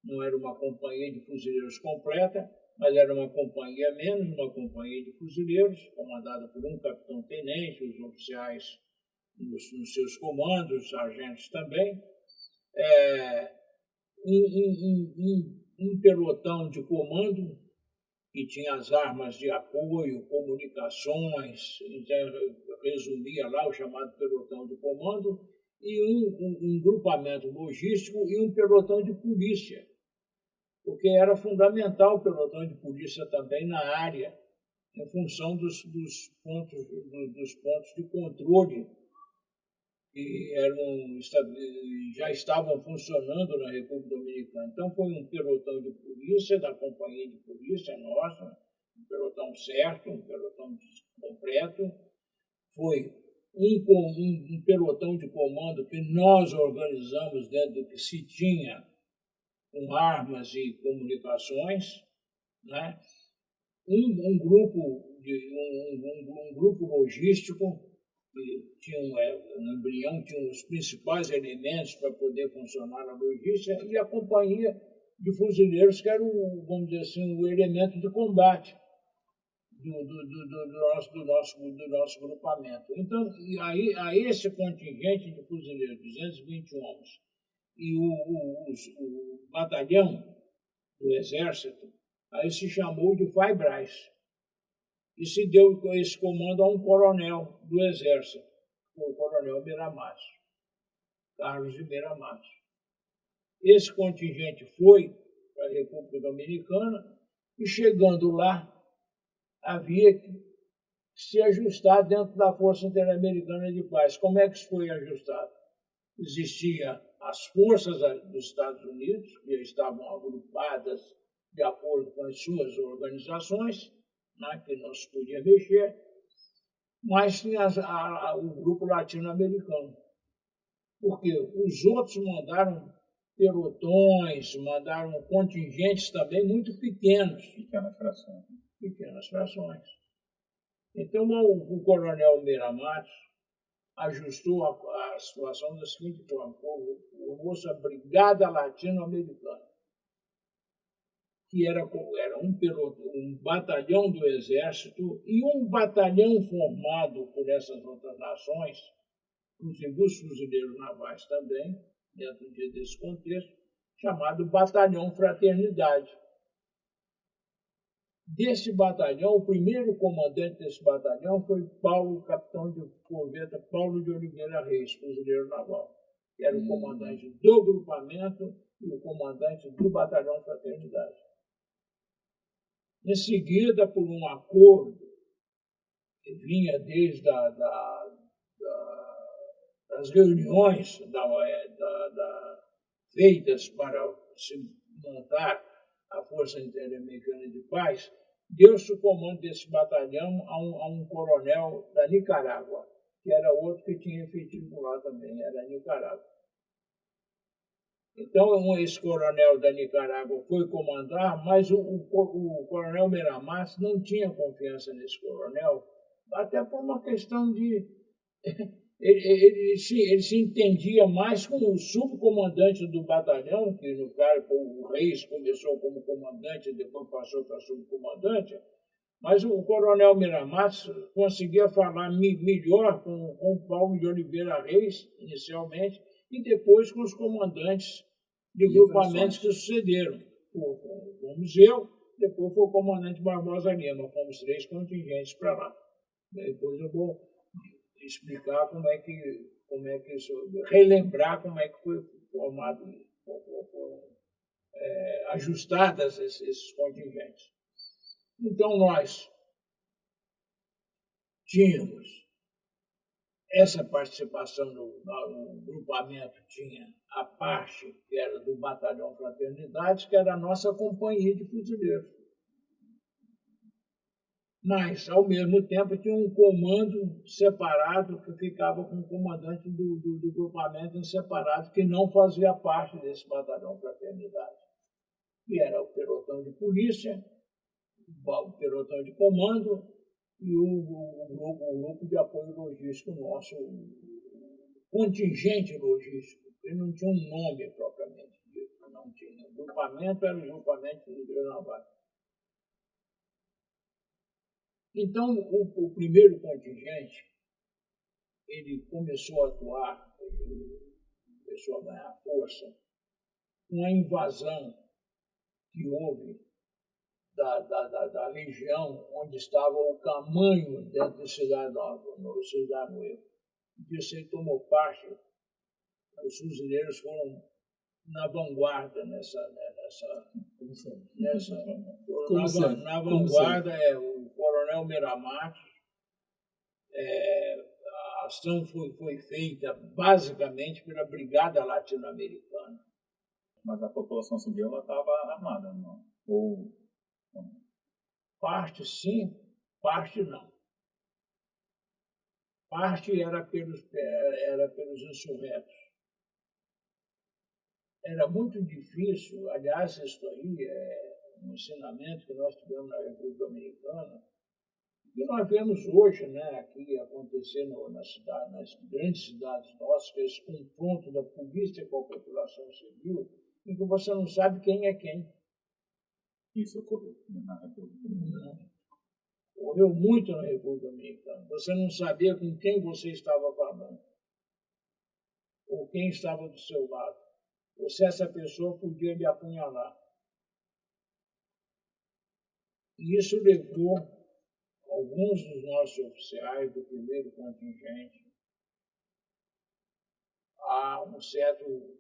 não era uma companhia de fuzileiros completa, mas era uma companhia menos, uma companhia de fuzileiros, comandada por um capitão-tenente, os oficiais nos seus comandos, os sargentos também, um pelotão de comando, que tinha as armas de apoio, comunicações, então, resumia lá o chamado pelotão de comando, e um grupamento logístico e um pelotão de polícia, porque era fundamental o pelotão de polícia também na área, em função dos pontos de controle que já estavam funcionando na República Dominicana. Então, foi um pelotão de polícia, da companhia de polícia nossa, um pelotão certo, um pelotão completo. Foi um pelotão de comando que nós organizamos dentro do que se tinha com armas e comunicações, né? Um grupo logístico que tinha um embrião, tinha os principais elementos para poder funcionar a logística, e a companhia de fuzileiros, que era, vamos dizer assim, o elemento de combate do nosso grupamento. Então, a esse contingente de fuzileiros, 220 homens, e o batalhão do Exército, aí se chamou de FAI-BRAS. E se deu esse comando a um coronel do Exército, o coronel Miramacho, Carlos de Miramacho. Esse contingente foi para a República Dominicana e, chegando lá, havia que se ajustar dentro da Força Interamericana de Paz. Como é que isso foi ajustado? Existiam as forças dos Estados Unidos, que estavam agrupadas de acordo com as suas organizações, né, que não se podia mexer, mas tinha o grupo latino-americano. Porque os outros mandaram pelotões, mandaram contingentes também muito pequenos. Pequenas frações. Então, o coronel Miramacho ajustou a situação da seguinte forma: formou-se a Brigada Latino-Americana, que era um batalhão do Exército e um batalhão formado por essas outras nações, inclusive os fuzileiros navais também, dentro desse contexto, chamado Batalhão Fraternidade. Desse batalhão, o primeiro comandante desse batalhão foi o capitão de corveta Paulo de Oliveira Reis, fuzileiro naval, que era o comandante do grupamento e o comandante do Batalhão Fraternidade. Em seguida, por um acordo que vinha desde das reuniões feitas para se montar a Força Interamericana de Paz, deu-se o comando desse batalhão a um coronel da Nicarágua, que era outro que tinha efetivo lá também, era Nicarágua. Então, esse coronel da Nicarágua foi comandar, mas o coronel Miramacho não tinha confiança nesse coronel, até por uma questão de... Ele se entendia mais como o subcomandante do batalhão, que no caso o Reis começou como comandante e depois passou para subcomandante, mas o coronel Miramacho conseguia falar melhor com o Paulo de Oliveira Reis, inicialmente, e depois com os comandantes de grupamentos que sucederam. Fomos eu, depois foi o comandante Barbosa Lima, fomos 3 contingentes para lá. Depois eu vou explicar como é que isso, relembrar como é que foi formado, foram ajustadas esses contingentes. Então, nós tínhamos essa participação no grupamento, tinha a parte que era do Batalhão Fraternidade, que era a nossa companhia de fuzileiros. Mas, ao mesmo tempo, tinha um comando separado que ficava com o comandante do grupamento em separado, que não fazia parte desse Batalhão Fraternidade, que era o pelotão de polícia, o pelotão de comando e o grupo de apoio logístico nosso, o contingente logístico, ele não tinha um nome propriamente dito, não tinha. O grupamento era o grupamento fuzileiro naval. Então, o primeiro contingente, ele começou a atuar, ele começou a ganhar força, com a invasão que houve da região onde estava o Camanho, dentro de Cidade Nova, no Cidade Nova. Disso ele tomou parte, os fuzileiros foram na vanguarda nessa Na vanguarda, o coronel Miramate. A ação foi feita basicamente pela Brigada Latino-Americana. Mas a população civil estava armada, não? Ou não? Parte sim, parte não. Parte era pelos insurretos. Era muito difícil, aliás, isso aí é um ensinamento que nós tivemos na República Dominicana, que nós vemos hoje, né, aqui acontecer nas grandes cidades nossas, que é esse confronto da polícia com a população civil, em que você não sabe quem é quem. Isso ocorreu na República Dominicana. Ocorreu muito na República Dominicana. Você não sabia com quem você estava falando, ou quem estava do seu lado, ou se essa pessoa podia lhe apunhalar. E isso levou alguns dos nossos oficiais do primeiro contingente a um certo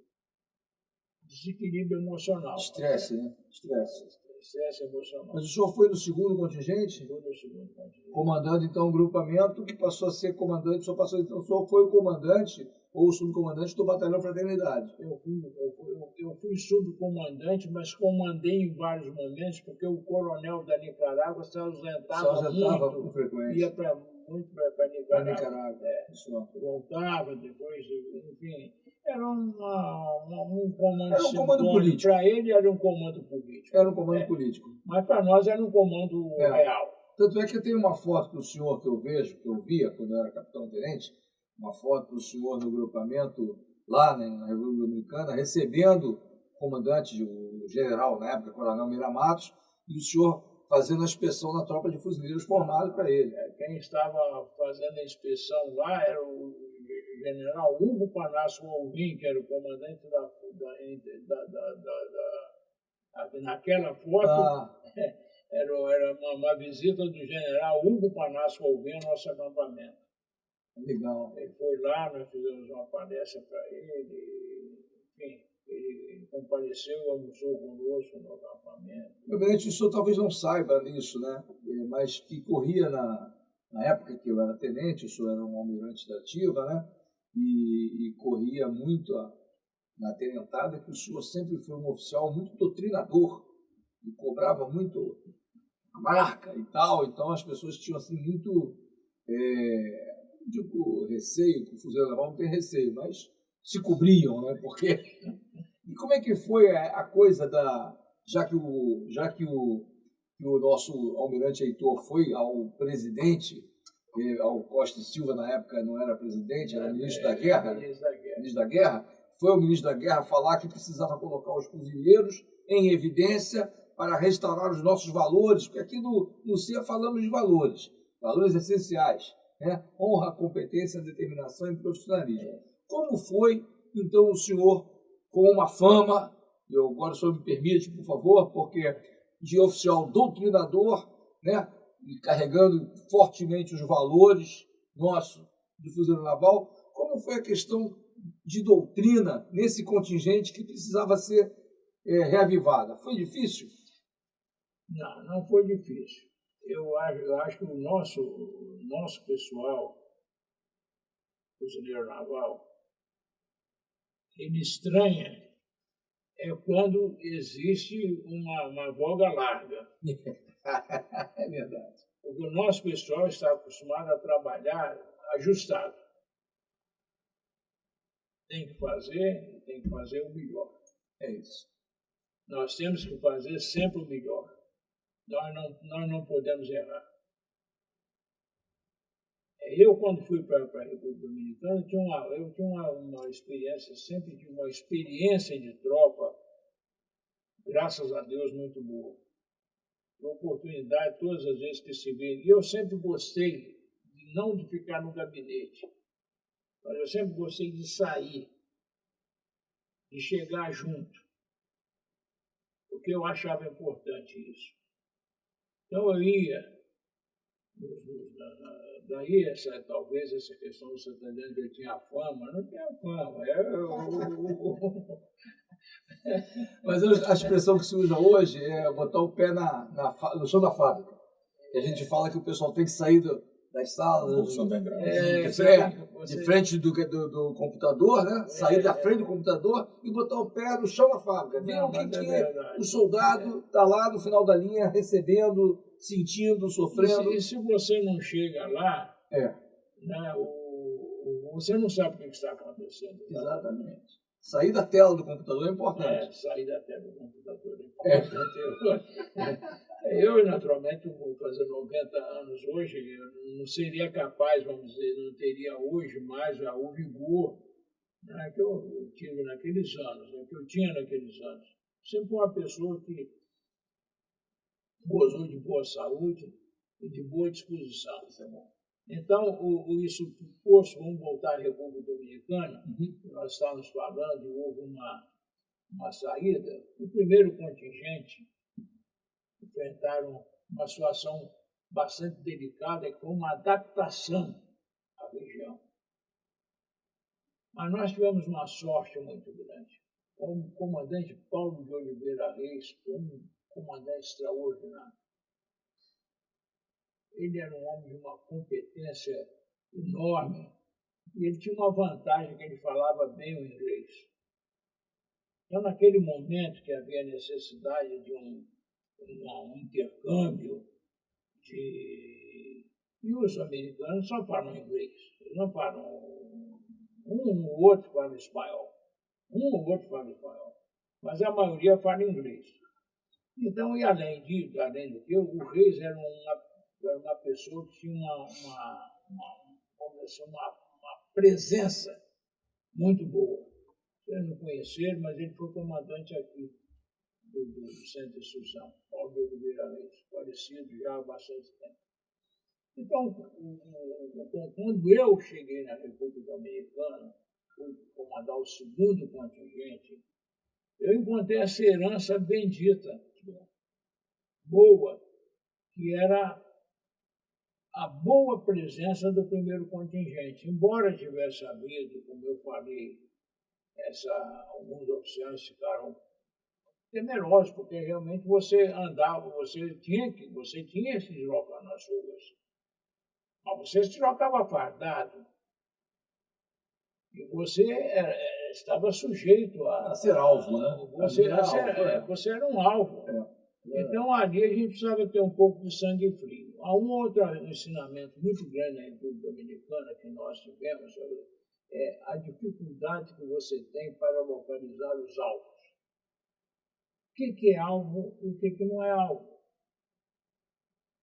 desequilíbrio emocional. Estresse, né? Estresse emocional. Mas o senhor foi no segundo contingente? Foi no segundo contingente. Comandando, então, um grupamento que passou a ser comandante. O senhor foi o comandante ou o subcomandante do Batalhão Fraternidade? Eu fui subcomandante, mas comandei em vários momentos, porque o coronel da Nicarágua se ausentava muito, com frequência. Ia muito para Nicarágua. Voltava depois, enfim. Era um comando político. Para ele era um comando político. Era um comando político. Mas para nós era um comando real. Tanto é que eu tenho uma foto do senhor que eu vejo, que eu via quando eu era capitão-tenente, uma foto do senhor no grupamento lá, né, na República Dominicana, recebendo o comandante, o general, na época, o coronel Miramatos, e o senhor fazendo a inspeção na tropa de fuzileiros formado para ele. Quem estava fazendo a inspeção lá era o general Hugo Panasco Alvim, que era o comandante naquela foto. Era uma visita do general Hugo Panasco Alvim ao nosso acampamento. Legal. Ele foi lá, nós fizemos uma palestra para ele, enfim, ele compareceu e almoçou conosco no acampamento. Obviamente, o senhor talvez não saiba disso, né? Mas que corria na época que eu era tenente, o senhor era um almirante da ativa, né? E corria muito na tenentada, que o senhor sempre foi um oficial muito doutrinador e cobrava muito a marca e tal. Então, as pessoas tinham assim muito... digo receio, que o fuzileiro naval não tem receio, mas se cobriam, né? Porque... E como é que foi a coisa já que o nosso almirante Heitor foi ao presidente, ao Costa e Silva na época não era presidente, era ministro da Guerra, ministro da Guerra, foi ao ministro da Guerra falar que precisava colocar os fuzileiros em evidência para restaurar os nossos valores, porque aqui no CEA falamos de valores essenciais, né? Honra, competência, determinação e profissionalismo. Como foi, então, o senhor, com uma fama, agora o senhor me permite, por favor, porque de oficial doutrinador, né? E carregando fortemente os valores nossos do Fuzileiro Naval, como foi a questão de doutrina nesse contingente que precisava ser reavivada? Foi difícil? Não foi difícil. Eu acho que o nosso pessoal, Fuzileiro Naval, ele estranha quando existe uma voga larga. É verdade. Porque o nosso pessoal está acostumado a trabalhar ajustado. Tem que fazer o melhor. É isso. Nós temos que fazer sempre o melhor. Nós não podemos errar. Eu, quando fui para a República Dominicana, eu tinha uma experiência, sempre de uma experiência de tropa, graças a Deus, muito boa. Oportunidade todas as vezes que se vê. E eu sempre gostei não de ficar no gabinete, mas eu sempre gostei de sair, de chegar junto, porque eu achava importante isso. Então eu ia, daí talvez essa questão do Santander que eu tinha fama, não tinha fama. Mas a expressão que se usa hoje é botar o pé no chão da fábrica. E a gente fala que o pessoal tem que sair das salas, de frente do computador, né? Sair da frente do computador e botar o pé no chão da fábrica. Ver o que o soldado está lá no final da linha recebendo, sentindo, sofrendo. E se você não chega lá, né, você não sabe o que está acontecendo. Exatamente. Sair da tela do computador é importante. Sair da tela do computador é importante. Eu, naturalmente, vou fazer 90 anos hoje, eu não seria capaz, vamos dizer, não teria hoje mais o vigor, né, que eu tive naqueles anos, né, que eu tinha naqueles anos. Sempre uma pessoa que gozou de boa saúde e de boa disposição. Isso é bom. Então, isso posto, vamos voltar à República Dominicana, nós estávamos falando e houve uma saída. O primeiro contingente enfrentaram uma situação bastante delicada, que foi uma adaptação à região. Mas nós tivemos uma sorte muito grande. O comandante Paulo de Oliveira Reis foi um comandante extraordinário. Ele era um homem de uma competência enorme e ele tinha uma vantagem, que ele falava bem o inglês. Então, naquele momento que havia necessidade de um intercâmbio, e os americanos só falam inglês, eles não falam, um ou outro fala espanhol, mas a maioria fala inglês. Então, e além do que, o Reis era uma pessoa que tinha uma presença muito boa. Vocês não conheceram, mas ele foi comandante aqui do Centro de Instrução, Paulo de Oliveira Reis, falecido já há bastante tempo. Então, quando eu cheguei na República Dominicana, fui comandar o segundo contingente, eu encontrei essa herança bendita, boa, que era a boa presença do primeiro contingente. Embora tivesse havido, como eu falei, alguns oficiais ficaram temerosos, porque realmente você andava, você tinha que se deslocar nas ruas. Mas você se deslocava fardado. E você estava sujeito a ser alvo, né? Você era um alvo. Então, ali a gente precisava ter um pouco de sangue frio. Há um outro ensinamento muito grande na República Dominicana que nós tivemos é a dificuldade que você tem para localizar os alvos. O que é alvo e o que não é alvo?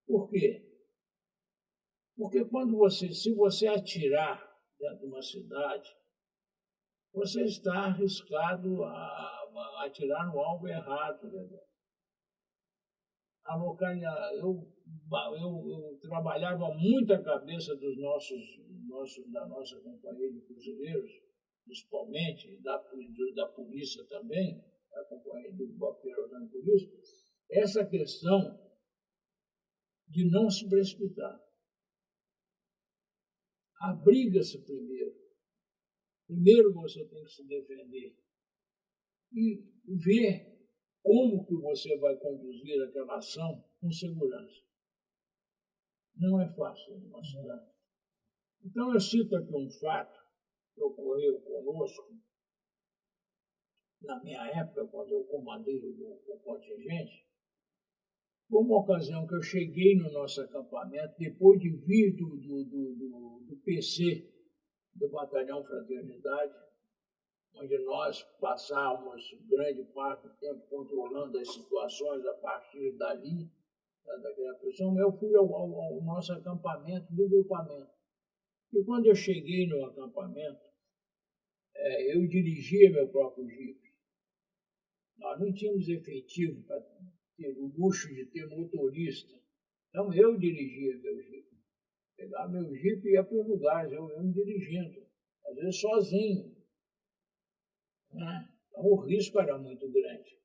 Por quê? Porque se você atirar dentro de uma cidade, você está arriscado a atirar no alvo errado. Eu trabalhava muito a cabeça da nossa companhia de fuzileiros, principalmente da polícia também, a companhia do Bapeiro Polícia, essa questão de não se precipitar. Abriga-se primeiro. Primeiro você tem que se defender e ver como que você vai conduzir aquela ação com segurança. Não é fácil numa cidade. Então, eu cito aqui um fato que ocorreu conosco na minha época, quando eu comandei o contingente. Foi uma ocasião que eu cheguei no nosso acampamento, depois de vir do PC, do Batalhão Fraternidade, onde nós passávamos grande parte do tempo controlando as situações a partir dali, daquela questão. Eu fui ao nosso acampamento do grupamento. E quando eu cheguei no acampamento, eu dirigia meu próprio jipe. Nós não tínhamos efetivo para ter o luxo de ter motorista. Então eu dirigia meu jipe. Pegava meu jipe e ia para os lugares, eu me dirigindo, às vezes sozinho. Né? Então o risco era muito grande.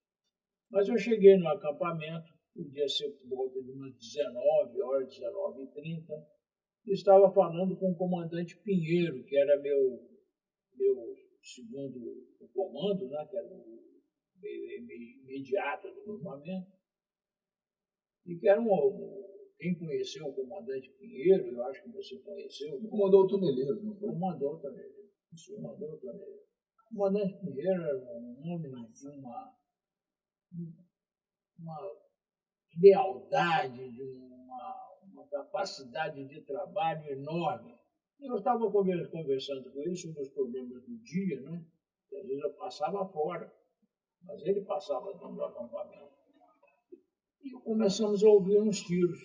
Mas eu cheguei no acampamento, podia ser por volta de umas 19 horas, 19h30, e estava falando com o comandante Pinheiro, que era meu segundo comando, né? Que era imediata do grupamento, e que era quem conheceu o comandante Pinheiro, eu acho que você conheceu. Comandou o Tuneleiro, não foi? Comandou o Tuneleiro. Comandou o Tuneleiro. O comandante Pinheiro era um homem de uma lealdade, de uma capacidade de trabalho enorme. Eu estava conversando com ele sobre os problemas do dia, né? Às vezes eu passava fora, mas ele passava dentro do acampamento. E começamos a ouvir uns tiros.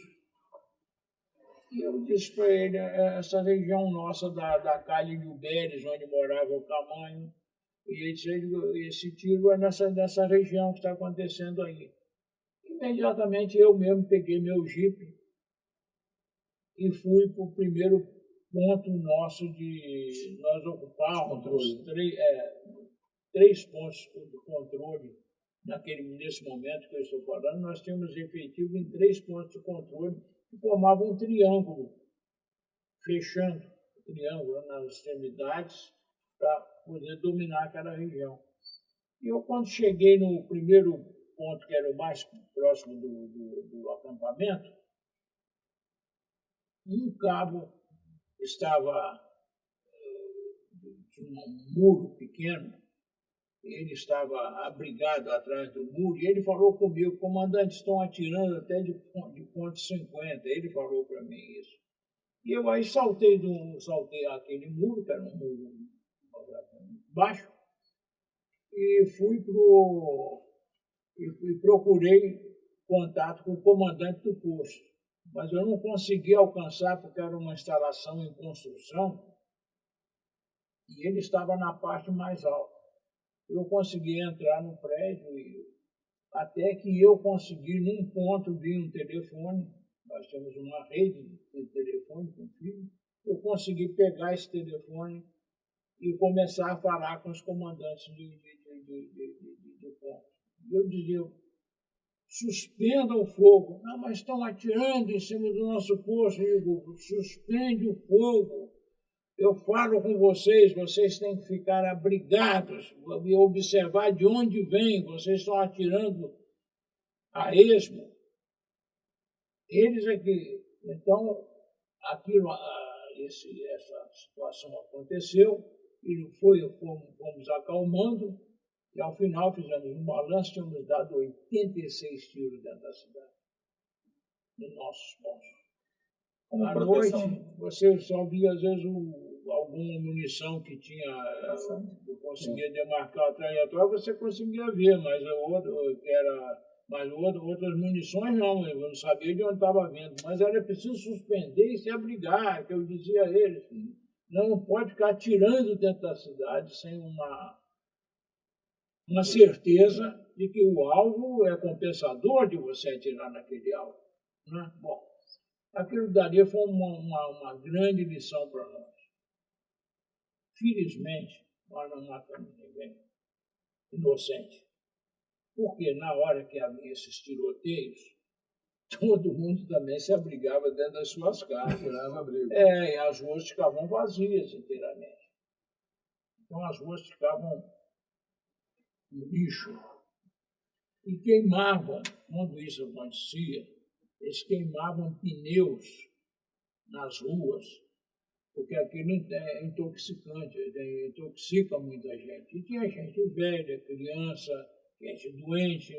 E eu disse para ele, essa região nossa da Calha de Uberes, onde morava o Camanho, e ele disse, esse tiro é nessa região que está acontecendo aí. Imediatamente eu mesmo peguei meu jipe e fui para o primeiro ponto nosso de nós ocuparmos três pontos de controle. Nesse momento que eu estou falando, nós tínhamos efetivo em 3 pontos de controle que formavam um triângulo, fechando o triângulo nas extremidades para poder dominar aquela região. E eu, quando cheguei no primeiro ponto, que era o mais próximo do acampamento, um cabo estava de um muro pequeno, ele estava abrigado atrás do muro, e ele falou comigo, comandante, estão atirando até de ponto 50, ele falou para mim isso. E eu aí saltei aquele muro, que era um muro baixo, e procurei contato com o comandante do posto. Mas eu não consegui alcançar, porque era uma instalação em construção, e ele estava na parte mais alta. Eu consegui entrar no prédio, até que eu consegui, num ponto, vir um telefone, nós temos uma rede de telefone com fio, eu consegui pegar esse telefone e começar a falar com os comandantes de ponto. Eu dizia, suspenda o fogo. Não, mas estão atirando em cima do nosso posto. Eu digo, suspende o fogo. Eu falo com vocês, vocês têm que ficar abrigados e observar de onde vem, vocês estão atirando a esmo. Eles aqui. Então, essa situação aconteceu, e fomos acalmando, e ao final fizemos um balanço, tínhamos dado 86 tiros dentro da cidade, nos nossos postos. À noite, você só via, às vezes, alguma munição que tinha, conseguia demarcar a trajetória, você conseguia ver, mas outras munições não, eu não sabia de onde estava vindo, mas era preciso suspender e se abrigar, que eu dizia a eles, não pode ficar atirando dentro da cidade sem uma certeza de que o alvo é compensador de você atirar naquele alvo. Né? Bom, aquilo dali foi uma grande lição para nós. Felizmente, nós não matamos ninguém inocente. Porque na hora que havia esses tiroteios, todo mundo também se abrigava dentro das suas casas. E as ruas ficavam vazias inteiramente. Então as ruas ficavam no lixo. E queimavam, quando isso acontecia, eles queimavam pneus nas ruas, porque aquilo é intoxicante, intoxica muita gente. E tinha gente velha, criança, gente doente.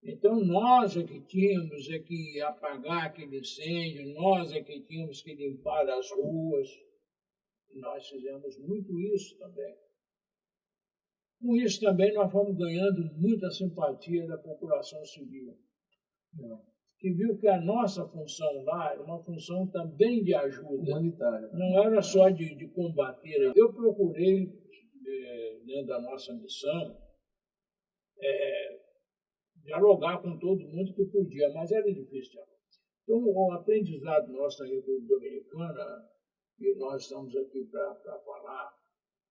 Então, nós é que tínhamos que apagar aquele incêndio, nós é que tínhamos que limpar as ruas. E nós fizemos muito isso também. Com isso também nós fomos ganhando muita simpatia da população civil, que viu que a nossa função lá era uma função também de ajuda. Humanitária. Não era só de combater. Eu procurei, dentro da nossa missão, dialogar com todo mundo que podia, mas era difícil dialogar. Então, o aprendizado nosso na República Dominicana, e nós estamos aqui para falar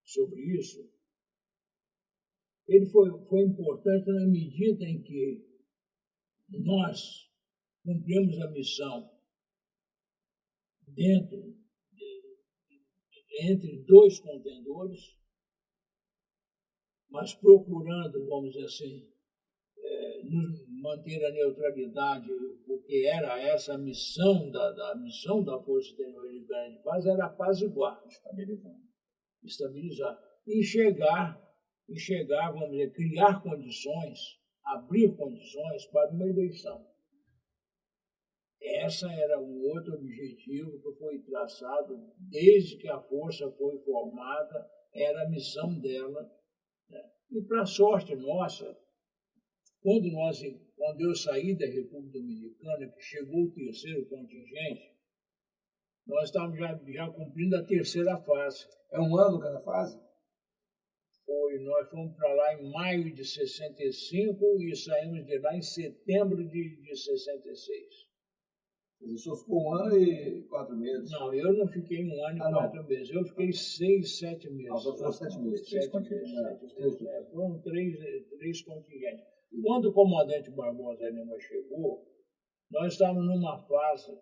sobre isso, ele foi importante na medida em que nós cumprimos a missão entre 2 contendores mas procurando, vamos dizer assim, manter a neutralidade, porque era essa a missão da missão da Força Interamericana de Paz, era apaziguar, estabilizar e chegar, vamos dizer, criar condições, abrir condições para uma eleição. Essa era um outro objetivo que foi traçado desde que a força foi formada, era a missão dela, né? E para sorte nossa, quando eu saí da República Dominicana, que chegou o terceiro contingente, nós estávamos já cumprindo a terceira fase. É um ano cada fase? Nós fomos para lá em maio de 65 e saímos de lá em setembro de 66. O senhor ficou 1 ano e 4 meses? Não, eu não fiquei 1 ano e 4 meses. Eu fiquei 6, 7 meses. Foram 7 meses. 7 meses. Foram 3 contingentes. Quando o comandante Barbosa Lima chegou, nós estávamos numa fase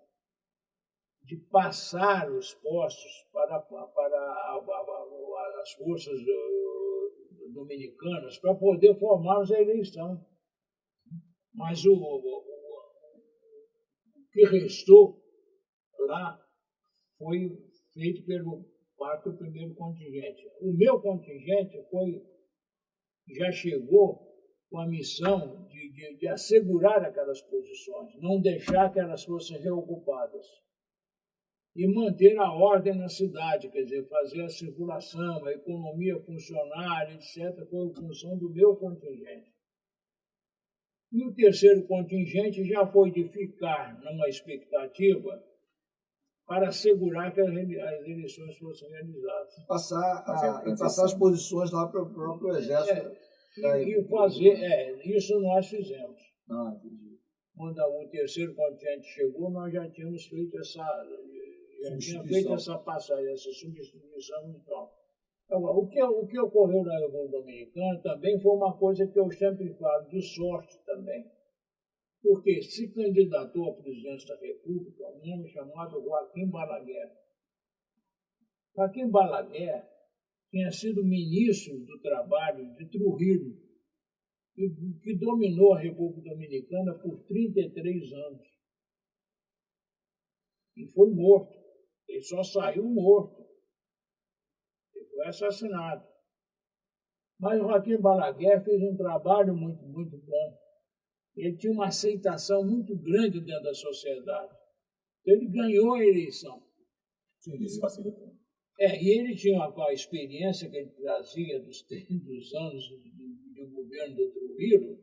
de passar os postos para as forças dominicanas para poder formarmos a eleição. Mas o que restou lá foi feito pelo quarto primeiro contingente. O meu contingente já chegou com a missão de assegurar aquelas posições, não deixar que elas fossem reocupadas e manter a ordem na cidade, quer dizer, fazer a circulação, a economia funcionar, etc., foi a função do meu contingente. E o terceiro contingente já foi de ficar numa expectativa para assegurar que as eleições fossem realizadas. Passar as posições lá para o próprio exército. Isso nós fizemos. Entendi. Quando o terceiro contingente chegou, nós já tínhamos feito essa passagem, essa substituição e tal. Agora, o que ocorreu na República Dominicana também foi uma coisa que eu sempre falo, de sorte também. Porque se candidatou à presidência da República um homem chamado Joaquim Balaguer. Joaquim Balaguer tinha sido ministro do Trabalho de Trujillo, que dominou a República Dominicana por 33 anos. E foi morto. Ele só saiu morto. Ele foi assassinado. Mas Joaquim Balaguer fez um trabalho muito, muito bom. Ele tinha uma aceitação muito grande dentro da sociedade. Ele ganhou a eleição. Sim, isso facilitou. E ele tinha a experiência que ele trazia dos anos de governo do Trujillo,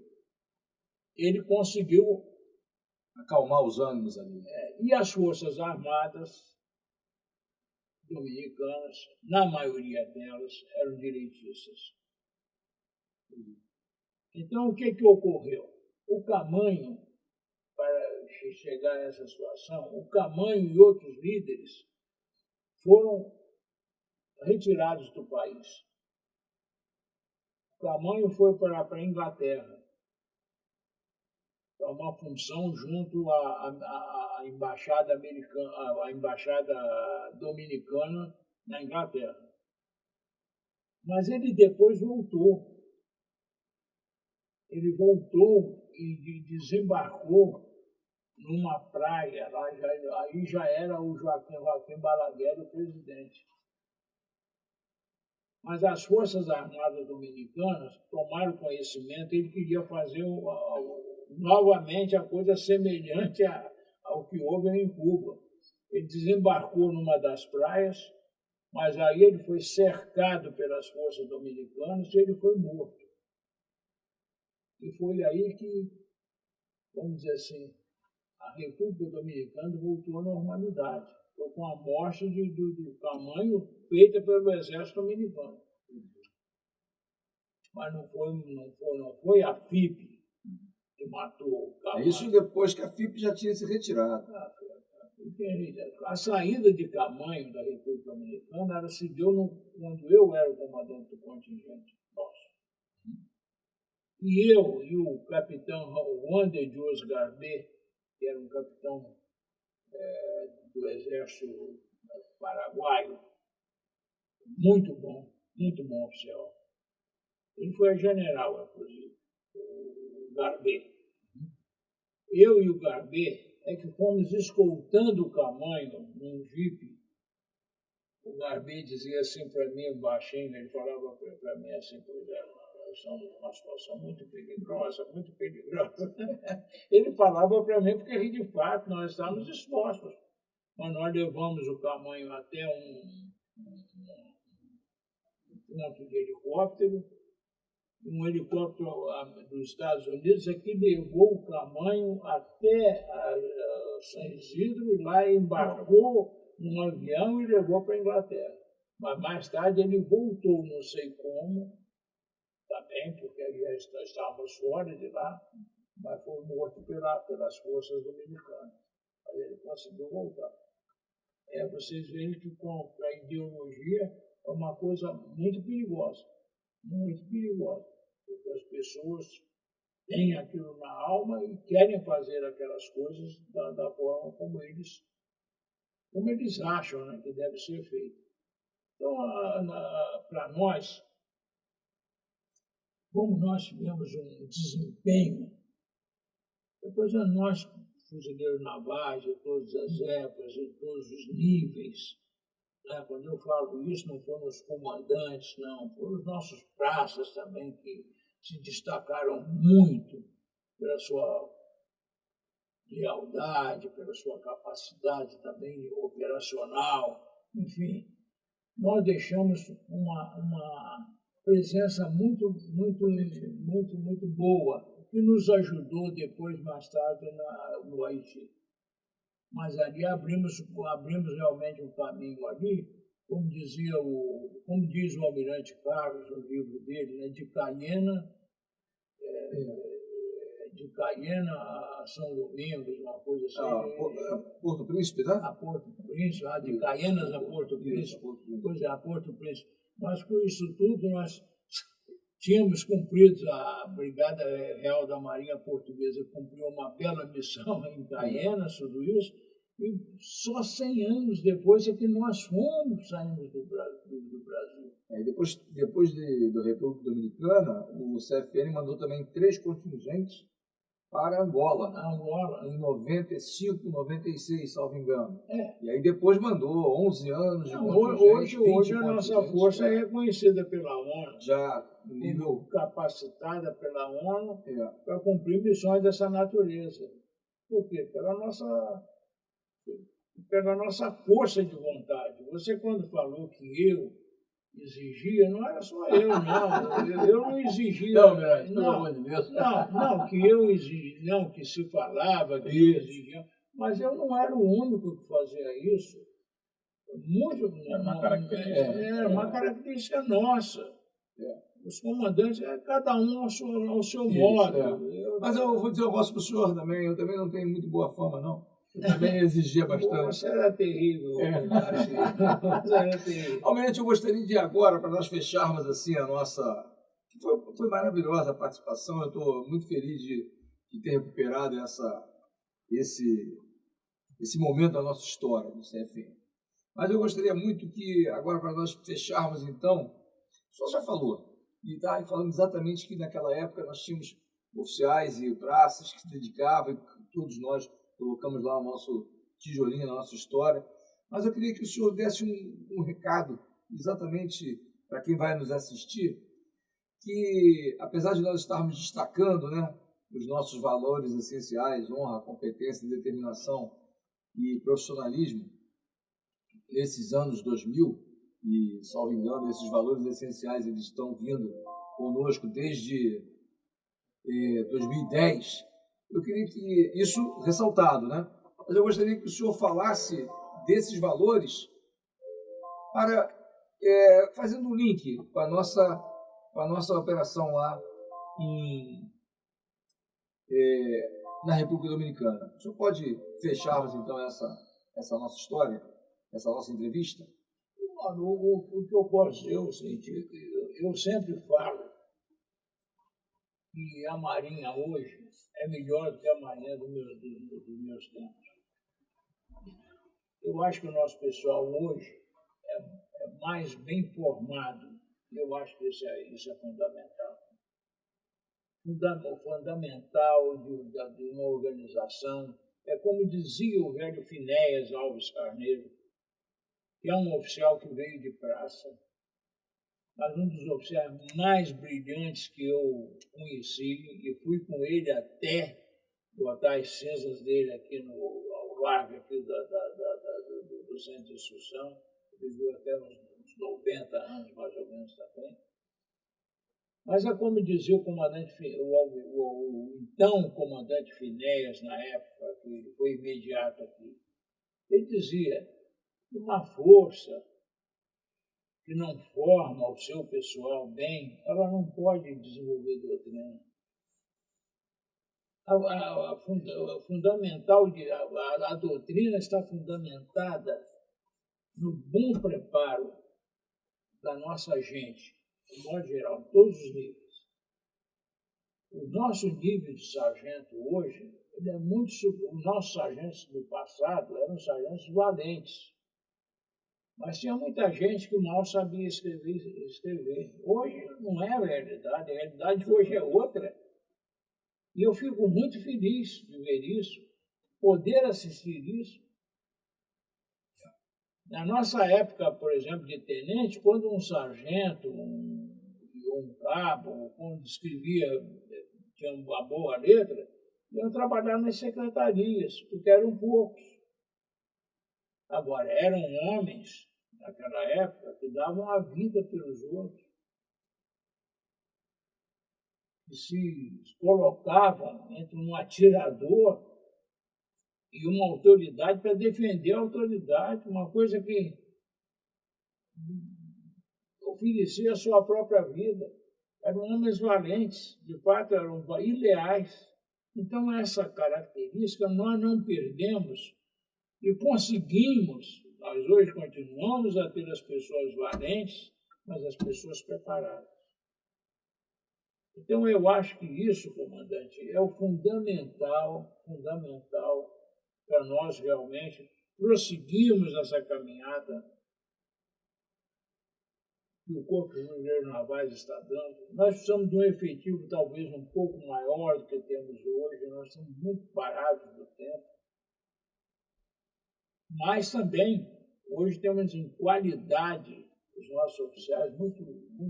ele conseguiu acalmar os ânimos ali. E as Forças Armadas dominicanas, na maioria delas, eram direitistas. Então, o que ocorreu? O Camanho, para chegar a essa situação, o Camanho e outros líderes foram retirados do país. O Camanho foi para a Inglaterra, para uma função junto à embaixada americana, à embaixada dominicana na Inglaterra. Mas ele depois voltou. Ele voltou e desembarcou numa praia, aí já era o Joaquim Balaguer o presidente. Mas as Forças Armadas Dominicanas tomaram conhecimento, ele queria fazer novamente a coisa semelhante ao que houve em Cuba. Ele desembarcou numa das praias, mas aí ele foi cercado pelas forças dominicanas e ele foi morto. E foi aí que, vamos dizer assim, a República Dominicana voltou à normalidade. Foi com a morte do Camanho feita pelo exército dominicano. Mas não foi a FIP que matou o Camanho. Isso depois que a FIP já tinha se retirado. A saída de Camanho da República Dominicana ela se deu quando eu era o comandante do contingente nosso. E eu e o capitão Juan de Dios Garbé, que era um capitão do exército paraguaio, muito bom oficial. Ele foi general, inclusive, o Garbet. Eu e o Garbet é que fomos escoltando o Camanho num jipe. O Garbet dizia assim para mim, baixinho, ele falava para mim assim, pois é, nós estamos numa situação muito peligrosa, muito perigosa. Ele falava para mim porque, de fato, nós estávamos expostos. Mas nós levamos o Camanho até um ponto de helicóptero. Um helicóptero dos Estados Unidos é que levou o Camanho até São Isidro e lá embarcou num avião e levou para a Inglaterra. Mas mais tarde ele voltou, não sei como, também, porque já estávamos fora de lá, mas foi morto pelas forças dominicanas. Mas ele conseguiu voltar. Vocês veem que a ideologia é uma coisa muito perigosa, porque as pessoas têm aquilo na alma e querem fazer aquelas coisas da forma como eles acham, né, que deve ser feito. Então, para nós, como nós tivemos um desempenho, depois nós, fuzileiros navais, de todas as épocas, de todos os níveis, né? Quando eu falo isso, não foram os comandantes, não, foram os nossos praças também, que se destacaram muito pela sua lealdade, pela sua capacidade também operacional, enfim. Nós deixamos uma presença muito boa, que nos ajudou depois, mais tarde, no Haiti. Mas ali abrimos realmente um caminho ali, como diz o Almirante Carlos no livro dele, né, de Cayena a São Domingos, uma coisa assim. Porto Príncipe, né? A Porto Príncipe, de Caienas a Porto Príncipe. Pois é, a Porto Príncipe. Mas com isso tudo nós tínhamos cumprido, a Brigada Real da Marinha Portuguesa cumpriu uma bela missão em Caienas, tudo isso, e só 100 anos depois é que nós saímos do Brasil. Depois da República Dominicana, o CFN mandou também 3 contingentes para Angola. Em 95, 96, salvo engano. E aí depois mandou 11 anos de contingente. Hoje a nossa força é reconhecida pela ONU. Já nível capacitada pela ONU para cumprir missões dessa natureza. Por quê? Pela nossa força de vontade. Você, quando falou que eu exigia, não era só eu, não. Eu não exigia. Não, pelo amor de Deus. Não, que eu exigia, não, que se falava, que eu exigia. Mas eu não era o único que fazia isso. Era uma característica nossa. Os comandantes, cada um ao seu modo. Mas eu vou dizer um negócio para o senhor também. Eu também não tenho muito boa fama, não. Eu também exigia bastante. Você era terrível. Era terrível. Almirante, eu gostaria de ir agora, para nós fecharmos assim a nossa... Foi maravilhosa a participação. Eu estou muito feliz de ter recuperado esse momento da nossa história do CFN. Mas eu gostaria muito que, agora, para nós fecharmos, então, o senhor já falou, e está falando exatamente que naquela época nós tínhamos oficiais e praças que se dedicavam, e todos nós colocamos lá o nosso tijolinho na nossa história. Mas eu queria que o senhor desse um recado, exatamente para quem vai nos assistir, que, apesar de nós estarmos destacando, né, os nossos valores essenciais, honra, competência, determinação e profissionalismo, nesses anos 2000, e, salvo engano, esses valores essenciais eles estão vindo conosco desde 2010, eu queria que, isso ressaltado, né? Mas eu gostaria que o senhor falasse desses valores fazendo um link com a nossa operação lá na República Dominicana. O senhor pode fecharmos, então, essa nossa história, essa nossa entrevista? O que eu posso dizer é o seguinte, eu sempre falo que a Marinha hoje é melhor do que a Marinha dos meus tempos. Eu acho que o nosso pessoal hoje é mais bem formado Eu acho que isso é fundamental. Fundamental de uma organização. É como dizia o velho Finéias Alves Carneiro, que é um oficial que veio de praça, mas um dos oficiais mais brilhantes que eu conheci, e fui com ele até botar as cinzas dele aqui ao largo aqui do centro de instrução. Ele viveu até uns 90 anos, mais ou menos, também. Mas é como dizia o comandante, o então comandante Finéias, na época, que foi imediato aqui. Ele dizia: uma força que não forma o seu pessoal bem, ela não pode desenvolver doutrina. A doutrina está fundamentada no bom preparo da nossa gente, de modo geral, em todos os níveis. O nosso nível de sargento hoje, ele é muito. Os nossos sargentos do passado eram sargentos valentes. Mas tinha muita gente que mal sabia escrever. Hoje não é a realidade hoje é outra. E eu fico muito feliz de ver isso, poder assistir isso. Na nossa época, por exemplo, de tenente, quando um sargento, um cabo, quando escrevia, tinha uma boa letra, iam trabalhar nas secretarias, porque eram poucos. Agora, eram homens, naquela época, que davam a vida pelos outros, que se colocavam entre um atirador e uma autoridade para defender a autoridade, uma coisa que oferecia a sua própria vida. Eram homens valentes, de fato, eram ileais. Então, essa característica nós não perdemos e conseguimos. Nós hoje continuamos a ter as pessoas valentes, mas as pessoas preparadas. Então, eu acho que isso, comandante, é o fundamental para nós realmente prosseguirmos essa caminhada que o Corpo de Fuzileiros Navais está dando. Nós precisamos de um efetivo talvez um pouco maior do que temos hoje, nós estamos muito parados no tempo. Mas também, hoje temos em qualidade os nossos oficiais muito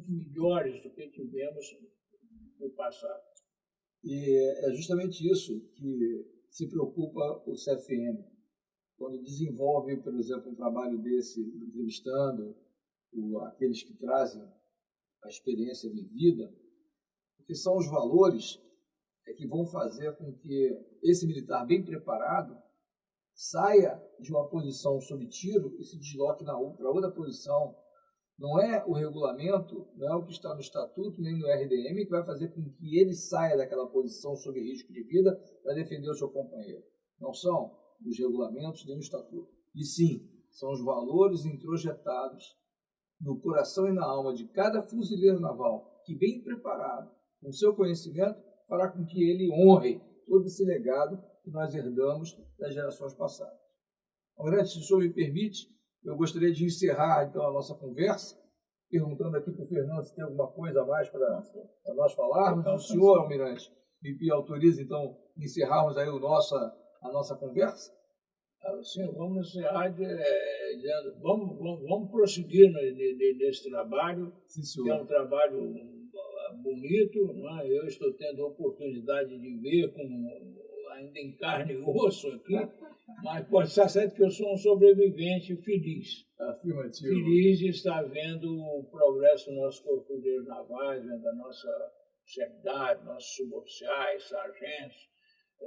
melhores do que tivemos no passado. E é justamente isso que se preocupa o CFM. Quando desenvolve, por exemplo, um trabalho desse, entrevistando aqueles que trazem a experiência vivida, porque são os valores que vão fazer com que esse militar bem preparado saia de uma posição sob tiro e se desloque para outra posição. Não é o regulamento, não é o que está no estatuto, nem no RDM, que vai fazer com que ele saia daquela posição sob risco de vida para defender o seu companheiro. Não são os regulamentos nem o estatuto. E sim, são os valores introjetados no coração e na alma de cada fuzileiro naval que, bem preparado, com seu conhecimento, fará com que ele honre todo esse legado que nós herdamos das gerações passadas. Almirante, se o senhor me permite, eu gostaria de encerrar, então, a nossa conversa, perguntando aqui para o Fernando se tem alguma coisa a mais para nós falarmos. O senhor, Almirante, me autoriza, então, encerrarmos aí a nossa conversa? Sim, vamos encerrar vamos prosseguir nesse trabalho, Sim, que é um trabalho bonito, não é? Eu estou tendo a oportunidade de ver ainda em carne e osso aqui, mas pode estar certo que eu sou um sobrevivente feliz. Afirmativo. Feliz de estar vendo o progresso do nosso Corpo de Fuzileiros Navais, vendo a nossa seriedade, nossos suboficiais, sargentos,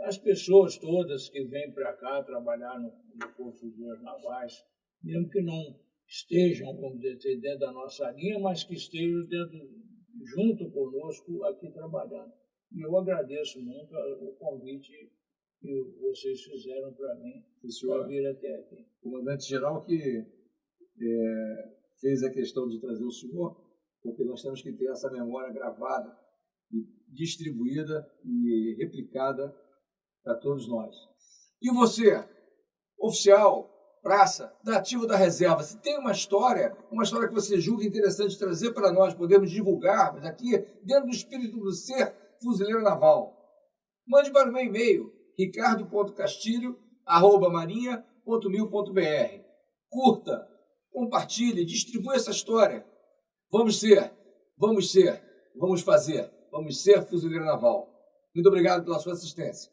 as pessoas todas que vêm para cá trabalhar no Corpo de Fuzileiros Navais, mesmo que não estejam, vamos dizer, dentro da nossa linha, mas que estejam junto conosco aqui trabalhando. E eu agradeço muito o convite que vocês fizeram para mim, para vir até aqui. O comandante-geral que fez a questão de trazer o senhor, porque nós temos que ter essa memória gravada, e distribuída e replicada para todos nós. E você, oficial, praça, da ativa ou da reserva. Se tem uma história que você julga interessante trazer para nós, podemos divulgar aqui, dentro do espírito do ser fuzileiro naval, mande para o meu e-mail, ricardo.castilho@marinha.mil.br. Curta, compartilhe, distribua essa história. Vamos fazer, vamos ser fuzileiro naval. Muito obrigado pela sua assistência.